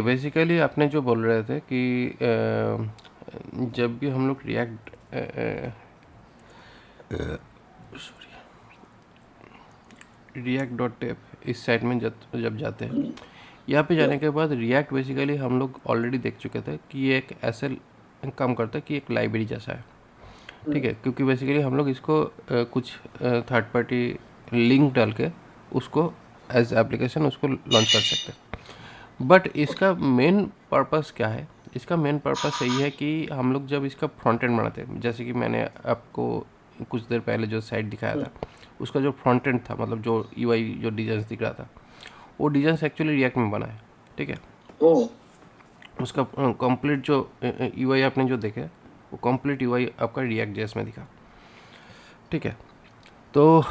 Basically आपने जो बोल रहे थे कि जब भी हम लोग रिएक्ट डॉट टेप इस साइट में जब जाते हैं, यहाँ पे जाने के बाद रिएक्ट बेसिकली हम लोग ऑलरेडी देख चुके थे कि ये एक ऐसे काम करता है कि एक लाइब्रेरी जैसा है, ठीक है। क्योंकि बेसिकली हम लोग इसको कुछ थर्ड पार्टी लिंक डाल के उसको एज एप्लीकेशन उसको लॉन्च कर सकते हैं। बट इसका मेन पर्पस क्या है? इसका मेन पर्पस यही है कि हम लोग जब इसका फ्रंट एंड बनाते हैं, जैसे कि मैंने आपको कुछ देर पहले जो साइट दिखाया था, उसका जो फ्रंट एंड था, मतलब जो यूआई जो डिजाइन दिख रहा था, वो डिजाइन एक्चुअली रिएक्ट में बना है, ठीक है। उसका कंप्लीट जो यूआई आपने जो देखे, वो कंप्लीट यूआई आपका रिएक्ट जेएस में दिखा, ठीक है। तो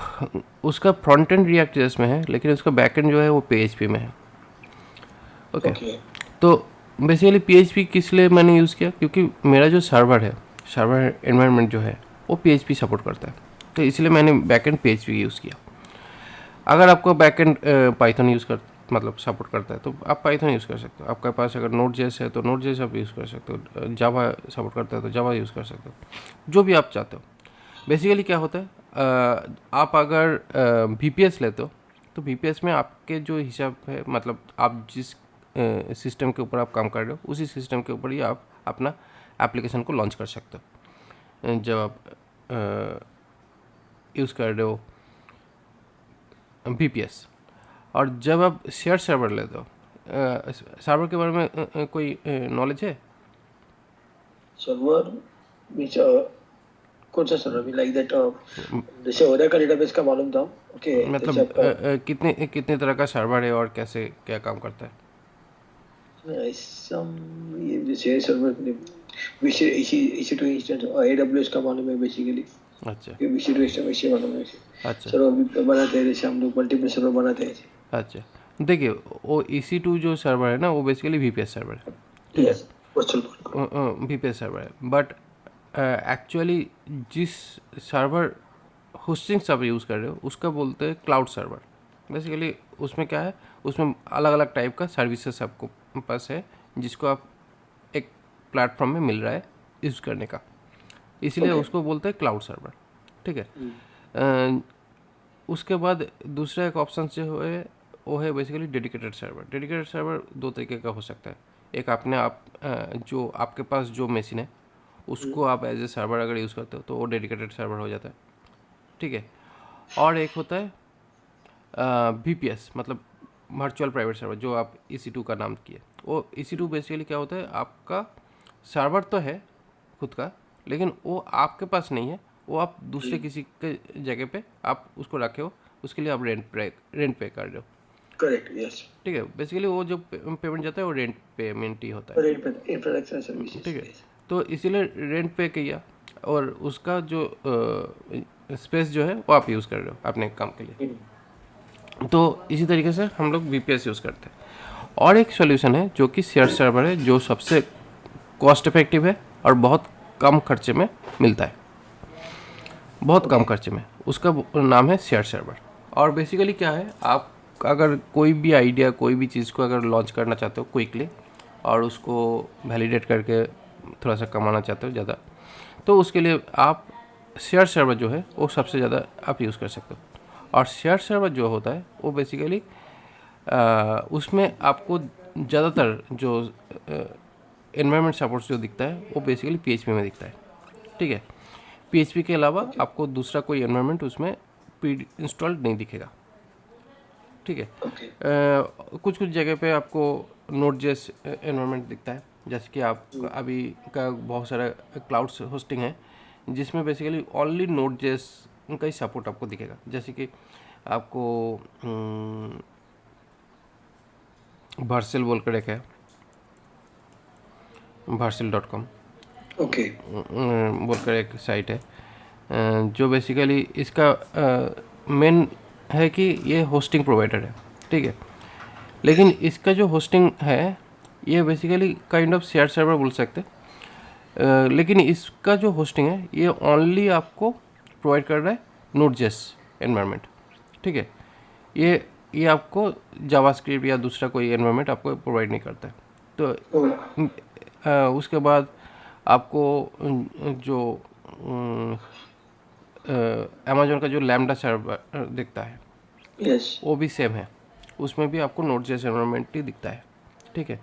उसका फ्रंट एंड रिएक्ट जेएस में है, लेकिन उसका बैक एंड जो है वो पीएचपी में है, ओके। तो बेसिकली पीएचपी किस लिए मैंने यूज़ किया? क्योंकि मेरा जो सर्वर है, सर्वर एनवायरनमेंट जो है वो पीएचपी सपोर्ट करता है, तो इसलिए मैंने बैक एंड पीएचपी यूज़ किया। अगर आपको बैक एंड पाइथन यूज़ कर मतलब सपोर्ट करता है तो आप पाइथन यूज़ कर सकते हो। आपके पास अगर नोड जेएस है तो नोड जेएस आप यूज़ कर सकते हो। जावा सपोर्ट करता है तो जावा यूज़ कर सकते हो, जो भी आप चाहते हो। बेसिकली क्या होता है, आप अगर वीपीएस लेते हो तो वीपीएस में आपके जो हिसाब है, मतलब आप जिस सिस्टम के ऊपर आप काम कर रहे हो, उसी सिस्टम के ऊपर ही आप अपना एप्लीकेशन को लॉन्च कर सकते हो जब आप यूज़ कर रहे हो वीपीएस। और जब आप शेयर सर्वर लेते हो, सर्वर के बारे में कोई नॉलेज है? सर्वर मीन्स कौन सा सर्वर? लाइक दैट जैसे ओरेकल डेटाबेस का मालूम था, ओके। मतलब कितने कितने तरह का सर्वर है और कैसे क्या काम करता है? ये जैसे सर्वर EC2 इंस्टेंस और AWS का मालूम है बेसिकली। अच्छा EC2 इंस्टेंस इसे मालूम है। अच्छा सर्वर भी बनाते हैं, जैसे हम लोग मल्टीपल सर्वर बनाते हैं। अच्छा, देखिए वो EC2 जो सर्वर है ना, वो बेसिकली वीपीएस सर्वर है, ठीक है। यस, वर्चुअल वीपीएस सर्वर है, बट एक्चुअली जिस सर्वर होस्टिंग सब यूज़ कर रहे हो उसका बोलते हैं क्लाउड सर्वर। बेसिकली उसमें क्या है, उसमें अलग अलग टाइप का सर्विसेज आपको पास है, जिसको आप एक प्लेटफॉर्म में मिल रहा है यूज़ करने का, इसलिए उसको बोलते हैं क्लाउड सर्वर, ठीक है। उसके बाद दूसरा एक ऑप्शन जो है वो है basically dedicated server. Dedicated server दो तरीके का हो सकता है। एक आपने जो आपके पास जो मशीन है उसको आप एज ए सर्वर अगर यूज़ करते हो तो वो डेडिकेटेड सर्वर हो जाता है, ठीक है। और एक होता है VPS, मतलब वर्चुअल प्राइवेट सर्वर, जो आप EC2 का नाम किए। वो EC2 बेसिकली क्या होता है, आपका सर्वर तो है खुद का, लेकिन वो आपके पास नहीं है, वो आप दूसरे किसी के जगह पे आप उसको रखे हो, उसके लिए आप रेंट पे कर रहे हो, करेक्ट, यस। ठीक है। बेसिकली वो जो पेमेंट जाता है वो रेंट पेमेंट ही होता है, इंफ्रास्ट्रक्चर सर्विसेज, ठीक है। तो इसीलिए रेंट पे किया, और उसका जो स्पेस जो है वो आप यूज़ कर रहे हो अपने काम के लिए। तो इसी तरीके से हम लोग VPS यूज़ करते हैं। और एक सॉल्यूशन है जो कि शेयर सर्वर है, जो सबसे कॉस्ट इफेक्टिव है और बहुत कम खर्चे में मिलता है, बहुत कम खर्चे में। उसका नाम है शेयर सर्वर। और बेसिकली क्या है, आप अगर कोई भी आइडिया, कोई भी चीज़ को अगर लॉन्च करना चाहते हो क्विकली और उसको वैलिडेट करके थोड़ा सा कमाना चाहते हो ज़्यादा, तो उसके लिए आप शेयर सर्वर जो है वो सबसे ज़्यादा आप यूज़ कर सकते हो। और शेयर सर्वर जो होता है वो बेसिकली उसमें आपको ज़्यादातर जो एनवायरनमेंट सपोर्ट्स जो दिखता है वो बेसिकली PHP में दिखता है, ठीक है। PHP के अलावा आपको दूसरा कोई एनवायरनमेंट उसमें प्री इंस्टॉल्ड नहीं दिखेगा, ठीक है। कुछ कुछ जगह पे आपको नोड जेएस एनवायरनमेंट दिखता है, जैसे कि आप अभी का बहुत सारा क्लाउड होस्टिंग है जिसमें बेसिकली ओनली नोड जेएस का ही सपोर्ट आपको दिखेगा। जैसे कि आपको वर्सेल बोल कर एक है, vercel.com ओके। बोलकर एक साइट है, जो बेसिकली इसका मेन है कि ये होस्टिंग प्रोवाइडर है, ठीक है। लेकिन इसका जो होस्टिंग है ये basically kind of share server बोल सकते हैं, लेकिन इसका जो होस्टिंग है ये ओनली आपको प्रोवाइड कर रहा है नोड.js एनवायरनमेंट, ठीक है। ये आपको जावास्क्रिप्ट या दूसरा कोई एनवायरनमेंट आपको प्रोवाइड नहीं करता है। तो हम्म, उसके बाद आपको जो अमेजोन का जो लैम्डा सर्वर दिखता है यस, वो भी सेम है, उसमें भी आपको नोट जेएस एनवायरनमेंट ही दिखता है। ठीक है,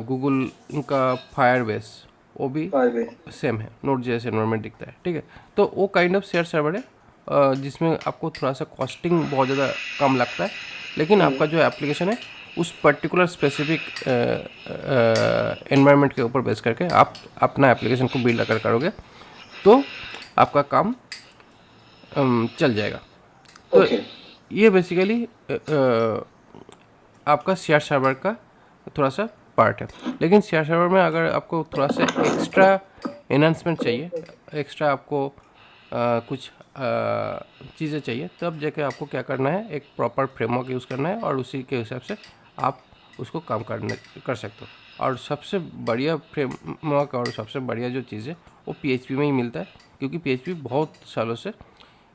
गूगल का फायरबेस वो भी फारवे, सेम है, नोट जेएस एनवायरनमेंट दिखता है। ठीक है, तो वो काइंड ऑफ शेयर सर्वर है जिसमें आपको थोड़ा सा कॉस्टिंग बहुत ज़्यादा कम लगता है, लेकिन आपका जो एप्लीकेशन है उस पर्टिकुलर स्पेसिफिक एनवायरनमेंट के ऊपर बेस करके आप अपना एप्लीकेशन को बिल्ड अगर करोगे तो आपका काम चल जाएगा। तो ओके, ये बेसिकली आपका शेयर सर्वर का थोड़ा सा पार्ट है। लेकिन शेयर सर्वर में अगर आपको थोड़ा सा एक्स्ट्रा एनहांसमेंट चाहिए, एक्स्ट्रा आपको कुछ चीज़ें चाहिए, तब जाके आपको क्या करना है, एक प्रॉपर फ्रेमवर्क यूज़ करना है और उसी के हिसाब से आप उसको काम कर सकते हो। और सबसे बढ़िया फ्रेमवर्क और सबसे बढ़िया जो चीज़ है वो पीएचपी में ही मिलता है, क्योंकि पीएचपी बहुत सालों से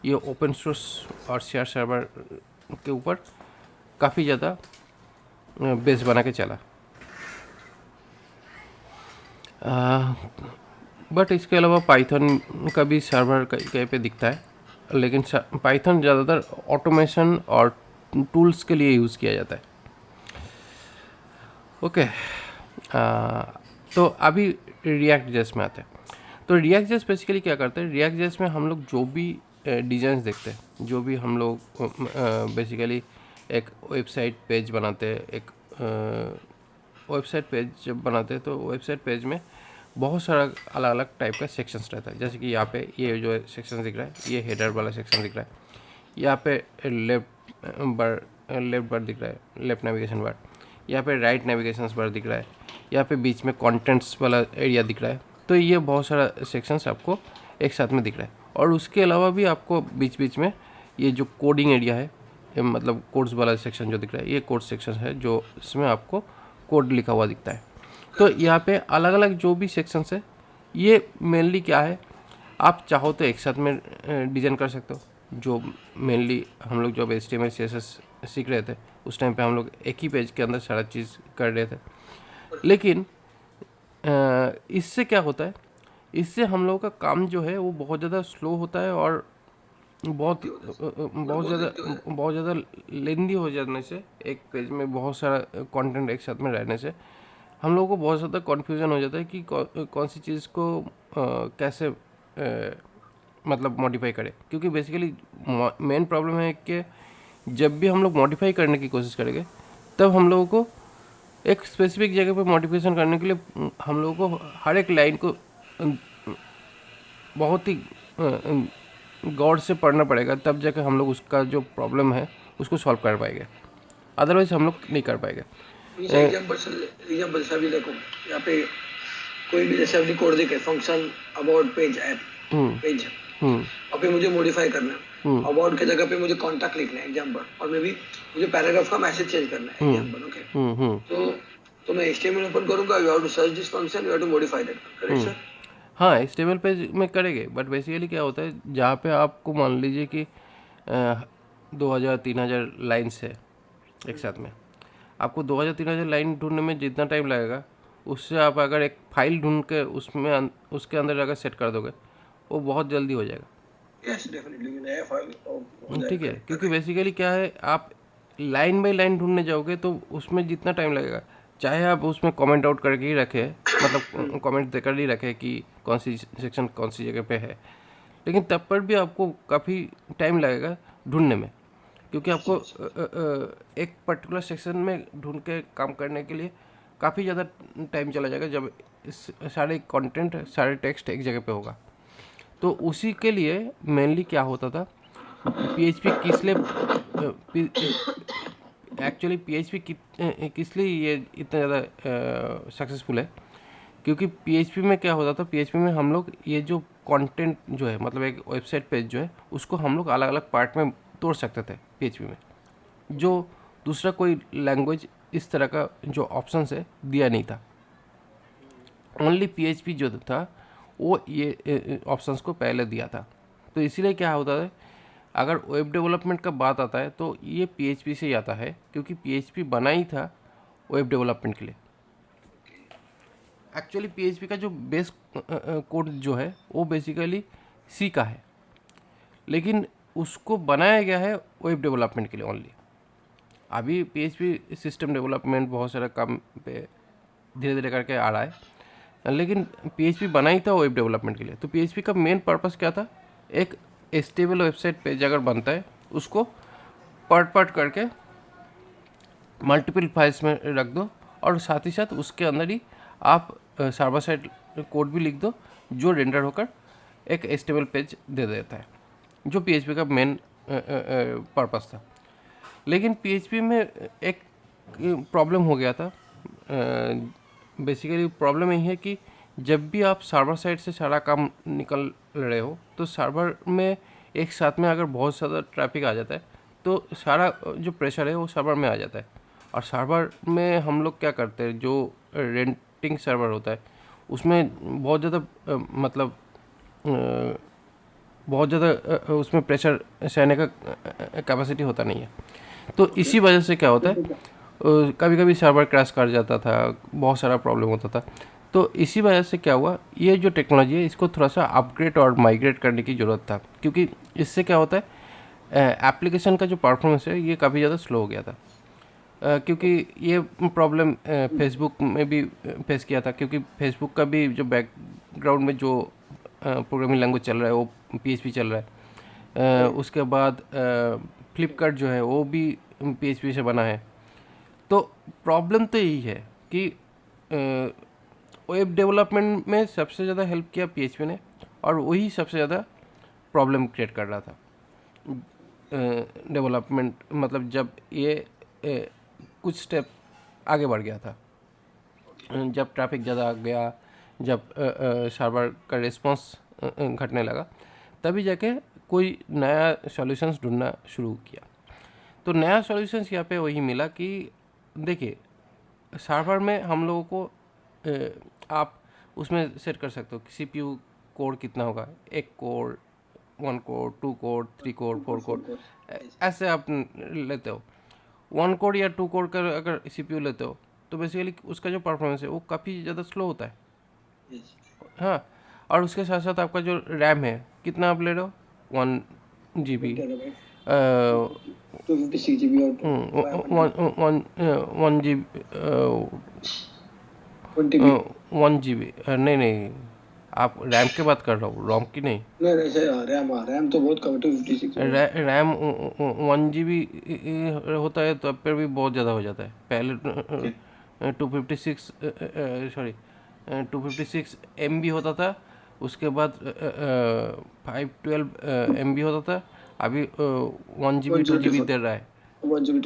ये ओपन सोर्स और शेयर सर्वर के ऊपर काफ़ी ज़्यादा बेस बना के चला। बट इसके अलावा पाइथन का भी सर्वर कहीं पे दिखता है, लेकिन पाइथन ज़्यादातर ऑटोमेशन और टूल्स के लिए यूज़ किया जाता है। ओके, तो अभी रिएक्ट जेएस में आते हैं। तो रिएक्ट जेएस बेसिकली क्या करते हैं, रिएक्ट जेएस में हम लोग जो भी डिज़ाइंस देखते हैं, जो भी हम लोग बेसिकली एक वेबसाइट पेज बनाते हैं, एक वेबसाइट पेज जब बनाते हैं तो वेबसाइट पेज में बहुत सारा अलग अलग टाइप का सेक्शंस रहता है। जैसे कि यहाँ पे ये जो सेक्शन दिख रहा है, ये हेडर वाला सेक्शन दिख रहा है, यहाँ पे लेफ्ट बार दिख रहा है, लेफ्ट नेविगेशन बार, यहाँ पे राइट नेविगेशन बार दिख रहा है, यहाँ पे बीच में कंटेंट्स वाला एरिया दिख रहा है। तो ये बहुत सारा सेक्शंस आपको एक साथ में दिख रहा है। और उसके अलावा भी आपको बीच बीच में ये जो कोडिंग एरिया है, मतलब कोड्स वाला सेक्शन जो दिख रहा है, ये कोड सेक्शन है जो इसमें आपको कोड लिखा हुआ दिखता है। तो यहाँ पे अलग अलग जो भी सेक्शंस है, ये मेनली क्या है, आप चाहो तो एक साथ में डिज़ाइन कर सकते हो। जो मेनली हम लोग जब HTML CSS सीख रहे थे उस टाइम पे हम लोग एक ही पेज के अंदर सारा चीज़ कर रहे थे। लेकिन इससे क्या होता है, इससे हम लोगों का काम जो है वो बहुत ज़्यादा स्लो होता है और बहुत ज़्यादा लेंदी हो जाने से, एक पेज में बहुत सारा कंटेंट एक साथ में रहने से हम लोगों को बहुत ज़्यादा कन्फ्यूज़न हो जाता है कि कौन सी चीज़ को कैसे मतलब मॉडिफाई करें। क्योंकि बेसिकली मेन प्रॉब्लम है कि जब भी हम लोग मॉडिफाई करने की कोशिश करेंगे तब हम लोगों को एक स्पेसिफिक जगह पे मॉडिफिकेशन करने के लिए हम लोगों को हर एक लाइन को बहुत ही गौर से पढ़ना पड़ेगा, तब जाकर हम लोग उसका जो प्रॉब्लम है उसको सॉल्व कर पाएंगे, अदरवाइज हम लोग नहीं कर पाएंगे। जैसे एग्जाम्पल से अभी देखो, यहाँ पे कोई भी जैसे अपनी कोड देखे, function about page app page, और फिर मुझे मॉडिफाई करना है, अबाउट की जगह पे मुझे कॉन्टैक्ट लिखना है एग्जाम्पल, और मे भी मुझे पैराग्राफ का मैसेज चेंज करना है एग्जाम्पल। ओके, तो मैं HTML ओपन करूंगा, you have to search this function, you have to modify that, correct sir? हाँ, HTML पेज में करेंगे, बट बेसिकली क्या होता है, जहाँ पे आपको मान लीजिए कि 2000-3000 लाइन्स है एक साथ में, आपको 2000-3000 लाइन ढूंढने में जितना टाइम लगेगा, उससे आप अगर एक फाइल ढूंढ के उसमें उसके अंदर अगर सेट कर दोगे वो बहुत जल्दी हो जाएगा। यस डेफिनेटली, नया फाइल हो ठीक है, जाएगा, क्योंकि करेक्ट। बेसिकली क्या है, आप लाइन बाई लाइन ढूंढने जाओगे तो उसमें जितना टाइम लगेगा, चाहे आप उसमें कमेंट आउट करके ही रखें, मतलब कमेंट देकर ही रखें कि कौन सी सेक्शन कौन सी जगह पे है, लेकिन तब पर भी आपको काफ़ी टाइम लगेगा ढूंढने में। क्योंकि आपको एक पर्टिकुलर सेक्शन में ढूंढ के काम करने के लिए काफ़ी ज़्यादा टाइम चला जाएगा, जब सारे कंटेंट सारे टेक्स्ट एक जगह पे होगा। तो उसी के लिए मेनली क्या होता था, PHP किस लिए एक्चुअली PHP किस लिए ये इतना ज़्यादा सक्सेसफुल है, क्योंकि PHP में क्या होता था, PHP में हम लोग ये जो कंटेंट जो है, मतलब एक वेबसाइट पेज जो है उसको हम लोग अलग अलग पार्ट में तोड़ सकते थे PHP में, जो दूसरा कोई लैंग्वेज इस तरह का जो ऑप्शन है दिया नहीं था। ओनली PHP जो था वो ये ऑप्शंस को पहले दिया था। तो इसीलिए क्या होता है, अगर वेब डेवलपमेंट का बात आता है तो ये PHP से ही आता है, क्योंकि PHP बना ही था वेब डेवलपमेंट के लिए। एक्चुअली पीएचपी का जो बेस कोड जो है वो बेसिकली सी का है, लेकिन उसको बनाया गया है वेब डेवलपमेंट के लिए ओनली। अभी पीएचपी सिस्टम डेवलपमेंट बहुत सारा काम पे धीरे धीरे करके आ रहा है, लेकिन पीएचपी बना ही था वेब डेवलपमेंट के लिए। तो पीएचपी का मेन पर्पस क्या था, एक स्टेबल वेबसाइट पेज अगर बनता है उसको पार्ट पार्ट करके मल्टीपल फाइल्स में रख दो, और साथ ही साथ उसके अंदर ही आप सर्वर साइड कोड भी लिख दो जो रेंडर होकर एक स्टेबल पेज दे देता है, जो पीएचपी का मेन पर्पस था। लेकिन पीएचपी में एक प्रॉब्लम हो गया था। बेसिकली प्रॉब्लम यही है कि जब भी आप सर्वर साइड से सारा काम निकल रहे हो तो सर्वर में एक साथ में अगर बहुत ज़्यादा ट्रैफिक आ जाता है तो सारा जो प्रेशर है वो सर्वर में आ जाता है। और सर्वर में हम लोग क्या करते हैं, जो रेंटिंग सर्वर होता है उसमें बहुत ज़्यादा मतलब बहुत ज़्यादा उसमें प्रेशर सहने का कैपेसिटी होता नहीं है। तो इसी वजह से क्या होता है, कभी कभी सर्वर क्रैश कर जाता था, बहुत सारा प्रॉब्लम होता था। तो इसी वजह से क्या हुआ, ये जो टेक्नोलॉजी है इसको थोड़ा सा अपग्रेड और माइग्रेट करने की ज़रूरत था, क्योंकि इससे क्या होता है एप्लीकेशन का जो परफॉर्मेंस है ये काफ़ी ज़्यादा स्लो हो गया था। क्योंकि ये प्रॉब्लम फेसबुक में भी फेस किया था, क्योंकि फेसबुक का भी जो बैकग्राउंड में जो प्रोग्रामिंग लैंग्वेज चल रहा है वो पीएचपी चल रहा है। उसके बाद फ्लिपकार्ट जो है वो भी पीएचपी से बना है। तो प्रॉब्लम तो यही है कि वेब डेवलपमेंट में सबसे ज़्यादा हेल्प किया पीएचपी ने, और वही सबसे ज़्यादा प्रॉब्लम क्रिएट कर रहा था डेवलपमेंट। मतलब जब ये कुछ स्टेप आगे बढ़ गया था, जब ट्रैफिक ज़्यादा आ गया, जब सर्वर का रिस्पांस घटने लगा, तभी जाके कोई नया सॉल्यूशंस ढूंढना शुरू किया। तो नया सॉल्यूशंस यहाँ पे वही मिला कि देखिए सर्वर में हम लोगों को आप उसमें सेट कर सकते हो कि सीपीयू कोर कितना होगा, एक core, 1 core, 2 core, 3 core, 4 core, ऐसे आप लेते हो। 1 कोर या 2 कोर का अगर सीपीयू लेते हो तो बेसिकली उसका जो परफॉर्मेंस है वो काफ़ी ज़्यादा स्लो होता है। हाँ, और उसके साथ साथ आपका जो रैम है कितना आप ले रहे हो, 1 GB, 256 GB और 1 GB, 1 GB, नहीं नहीं, आप रैम की बात कर रहा हूँ, रोम की नहीं। नहीं सर, रैम तो बहुत कम है, 256 रैम 1 GB होता है तो फिर भी बहुत ज़्यादा हो जाता है। पहले 256 सॉरी 256 MB होता था, उसके बाद 512 MB होता था, अभी 1 GB 2 GB दे रहा है। 1 GB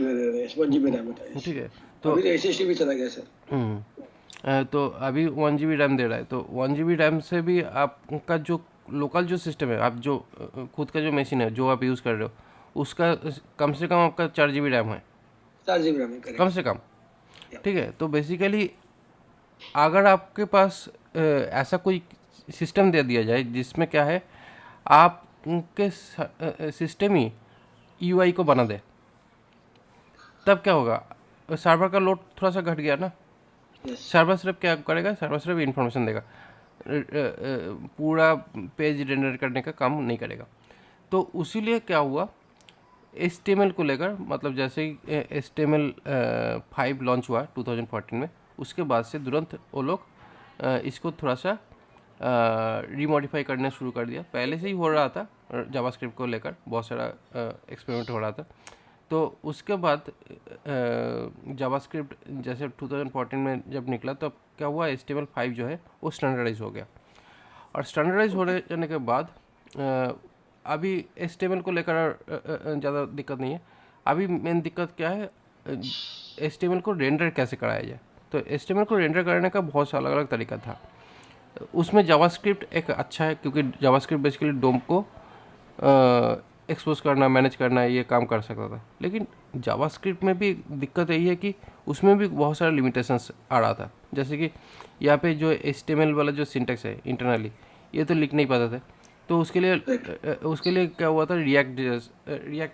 रैम होता है। ठीक है, तो अभी SSD भी चला गया सर। तो अभी 1 GB रैम दे रहा है। तो 1 GB रैम से भी आपका जो लोकल जो सिस्टम है, आप जो खुद का जो मशीन है जो आप यूज़ कर रहे हो उसका कम से कम आपका 4 GB रैम है, 4 GB रैम है कम से कम। ठीक है, तो बेसिकली अगर आपके पास ऐसा कोई सिस्टम दे दिया जाए जिसमें क्या है आपके सिस्टम ही यूआई को बना दे, तब क्या होगा, सर्वर का लोड थोड़ा सा घट गया ना। सर्वर सिर्फ क्या करेगा, सर्वर सिर्फ इन्फॉर्मेशन देगा, पूरा पेज रेंडर करने का काम नहीं करेगा। तो उसीलिए क्या हुआ, HTML को लेकर, मतलब जैसे ही HTML 5 लॉन्च हुआ 2014 में, उसके बाद से तुरंत वो लोग इसको थोड़ा सा रीमॉडिफाई करना शुरू कर दिया। पहले से ही हो रहा था, जावास्क्रिप्ट को लेकर बहुत सारा एक्सपेरिमेंट हो रहा था। तो उसके बाद जावास्क्रिप्ट जैसे 2014 में जब निकला तो क्या हुआ, HTML 5 जो है वो स्टैंडर्डाइज हो गया। और स्टैंडर्डाइज होने जाने के बाद अभी HTML को लेकर ज़्यादा दिक्कत नहीं है। अभी मेन दिक्कत क्या है, HTML को रेंडर कैसे कराया जाए। तो HTML को रेंडर करने का बहुत सा अलग अलग तरीका था। उसमें जावास्क्रिप्ट एक अच्छा है, क्योंकि जावास्क्रिप्ट बेसिकली डोम को एक्सपोज करना, मैनेज करना, ये काम कर सकता था। लेकिन जावास्क्रिप्ट में भी दिक्कत यही है कि उसमें भी बहुत सारा लिमिटेशंस आ रहा था। जैसे कि यहाँ पे जो HTML वाला जो सिंटेक्स है इंटरनली, ये तो लिख नहीं पाते थे। तो उसके लिए क्या हुआ था, रिएक्ट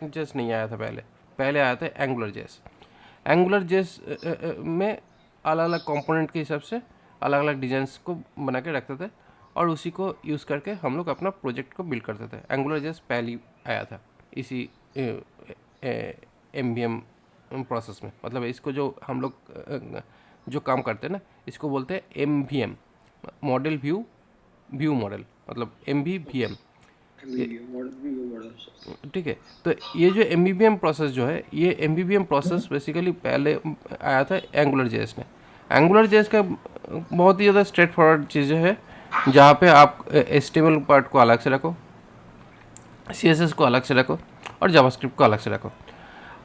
जेएस नहीं आया था पहले आया था एंगुलर जेएस में अलग अलग कंपोनेंट के हिसाब से अलग अलग डिज़ाइंस को बना के रखते थे और उसी को यूज़ करके हम लोग अपना प्रोजेक्ट को बिल्ड करते थे। एंगुलर जेएस पहले आया था इसी एमवीएम प्रोसेस में। मतलब इसको जो हम लोग जो काम करते हैं ना, इसको बोलते हैं MVM, model view view model, मतलब एमवीवीएम। ठीक है। तो ये जो एमवीवीएम प्रोसेस जो है, ये एमवीवीएम प्रोसेस बेसिकली पहले आया था एंगुलर जेएस में। एंगुलर जेएस का बहुत ही ज़्यादा स्ट्रेट फॉरवर्ड चीज़ें है, जहाँ पे आप एचटीएमएल पार्ट को अलग से रखो, सीएसएस को अलग से रखो और जावास्क्रिप्ट को अलग से रखो,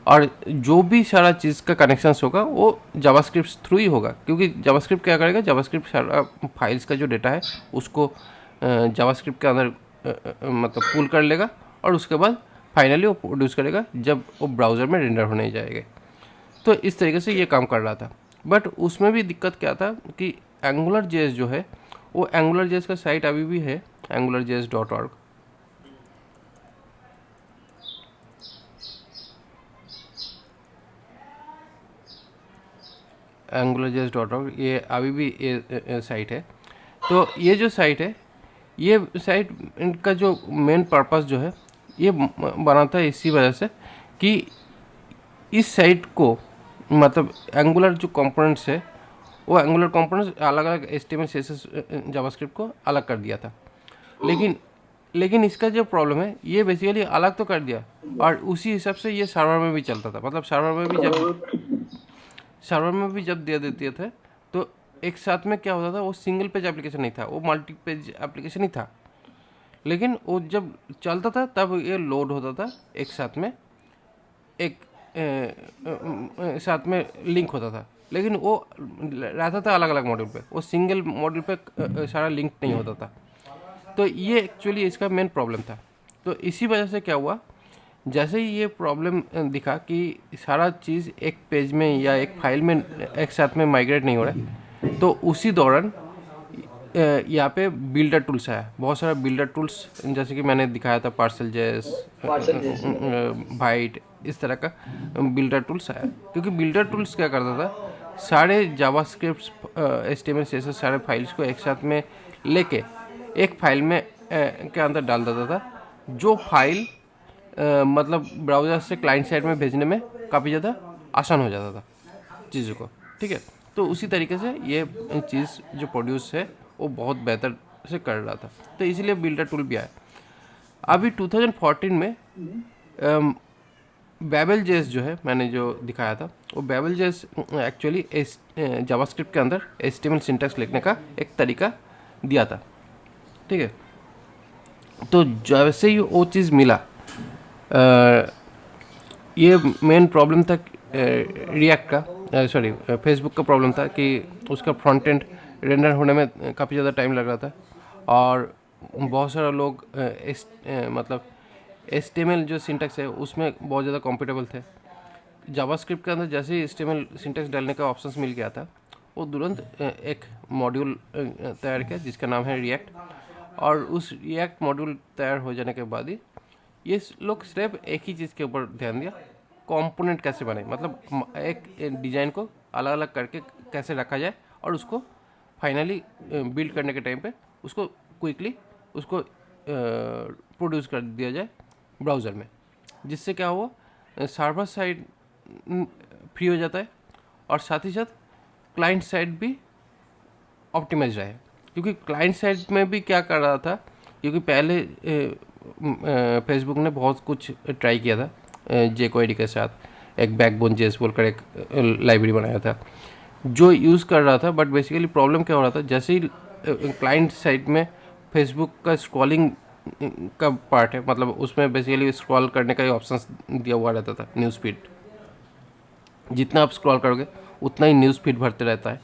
और जो भी सारा चीज़ का कनेक्शंस होगा वो जावास्क्रिप्ट थ्रू ही होगा। क्योंकि जावास्क्रिप्ट क्या करेगा, जावास्क्रिप्ट सारा फाइल्स का जो डेटा है उसको जावास्क्रिप्ट के अंदर मतलब पुल कर लेगा और उसके बाद फाइनली वो प्रोड्यूस करेगा जब वो ब्राउज़र में रेंडर होने जाएगा। तो इस तरीके से ये काम कर रहा था। बट उसमें भी दिक्कत क्या था कि एंगुलर जेएस जो है, वो एंगुलर जेएस का साइट अभी भी है angularjs.org। angularjs.org ये अभी भी ये साइट है। तो ये जो साइट है, ये साइट इनका जो मेन पर्पस जो है, ये बना था इसी वजह से कि इस साइट को मतलब एंगुलर जो कंपोनेंट्स है, वो एंगुलर कंपोनेंट्स अलग अलग एचटीएमएल सीएसएस जावास्क्रिप्ट को अलग कर दिया था। लेकिन इसका जो प्रॉब्लम है, ये बेसिकली अलग तो कर दिया और उसी हिसाब से ये सर्वर में भी चलता था। मतलब सर्वर में भी जब दे देते थे तो एक साथ में क्या होता था, वो सिंगल पेज एप्लीकेशन नहीं था, वो मल्टी पेज एप्लीकेशन ही था। लेकिन वो जब चलता था तब ये लोड होता था एक साथ में, एक साथ में लिंक होता था। लेकिन वो रहता था अलग अलग मॉड्यूल पे, वो सिंगल मॉड्यूल पे सारा लिंक नहीं होता था। तो ये एक्चुअली इसका मेन प्रॉब्लम था। तो इसी वजह से क्या हुआ, जैसे ही ये प्रॉब्लम दिखा कि सारा चीज़ एक पेज में या एक फाइल में एक साथ में माइग्रेट नहीं हो रहा है, तो उसी दौरान यहाँ पे बिल्डर टूल्स आया। बहुत सारा बिल्डर टूल्स, जैसे कि मैंने दिखाया था पार्सल जेस, भाइट, इस तरह का बिल्डर टूल्स आया। क्योंकि बिल्डर टूल्स क्या करता था, सारे जावास्क्रिप्ट एचटीएमएल सीएसएस सारे फाइल्स को एक साथ में लेके एक फाइल में के अंदर डाल देता था, जो फाइल मतलब ब्राउज़र से क्लाइंट साइड में भेजने में काफ़ी ज़्यादा आसान हो जाता था चीज़ों को। ठीक है। तो उसी तरीके से ये चीज़ जो प्रोड्यूस है वो बहुत बेहतर से कर रहा था। तो इसीलिए बिल्डर टूल भी आया। अभी 2014 में बेबल जेस जो है, मैंने जो दिखाया था, वो बेबल जेस एक्चुअली जावास्क्रिप्ट के अंदर एचटीएमएल सिंटैक्स लिखने का एक तरीका दिया था। ठीक है। तो जैसे ही वो चीज़ मिला, ये मेन प्रॉब्लम था रिएक्ट का, सॉरी फेसबुक का प्रॉब्लम था कि उसका फ्रंट एंड रेंडर होने में काफ़ी ज़्यादा टाइम लग रहा था। और बहुत सारे लोग मतलब HTML जो सिंटैक्स है उसमें बहुत ज़्यादा कॉम्पिटेबल थे। जावास्क्रिप्ट के अंदर जैसे ही HTML सिंटैक्स डालने का ऑप्शंस मिल गया था, वो तुरंत एक मॉड्यूल तैयार किया जिसका नाम है रिएक्ट। और उस रिएक्ट मॉड्यूल तैयार हो जाने के बाद ही ये लोग सिर्फ एक ही चीज़ के ऊपर ध्यान दिया, कंपोनेंट कैसे बने, मतलब एक डिज़ाइन को अलग अलग करके कैसे रखा जाए और उसको फाइनली बिल्ड करने के टाइम पे उसको क्विकली उसको प्रोड्यूस कर दिया जाए ब्राउज़र में। जिससे क्या हुआ, सर्वर साइड फ्री हो जाता है और साथ ही साथ क्लाइंट साइड भी ऑप्टिमाइज रहे। क्योंकि क्लाइंट साइड में भी क्या कर रहा था, क्योंकि पहले फेसबुक ने बहुत कुछ ट्राई किया था jQuery के साथ, एक बैकबोन जेएस बोलकर एक लाइब्रेरी बनाया था जो यूज़ कर रहा था। बट बेसिकली प्रॉब्लम क्या हो रहा था, जैसे ही क्लाइंट साइड में फेसबुक का स्क्रॉलिंग का पार्ट है, मतलब उसमें बेसिकली स्क्रॉल करने का ही ऑप्शन दिया हुआ रहता था, न्यूज़ फीड। जितना आप स्क्रॉल करोगे उतना ही न्यूज़ फीड भरते रहता है।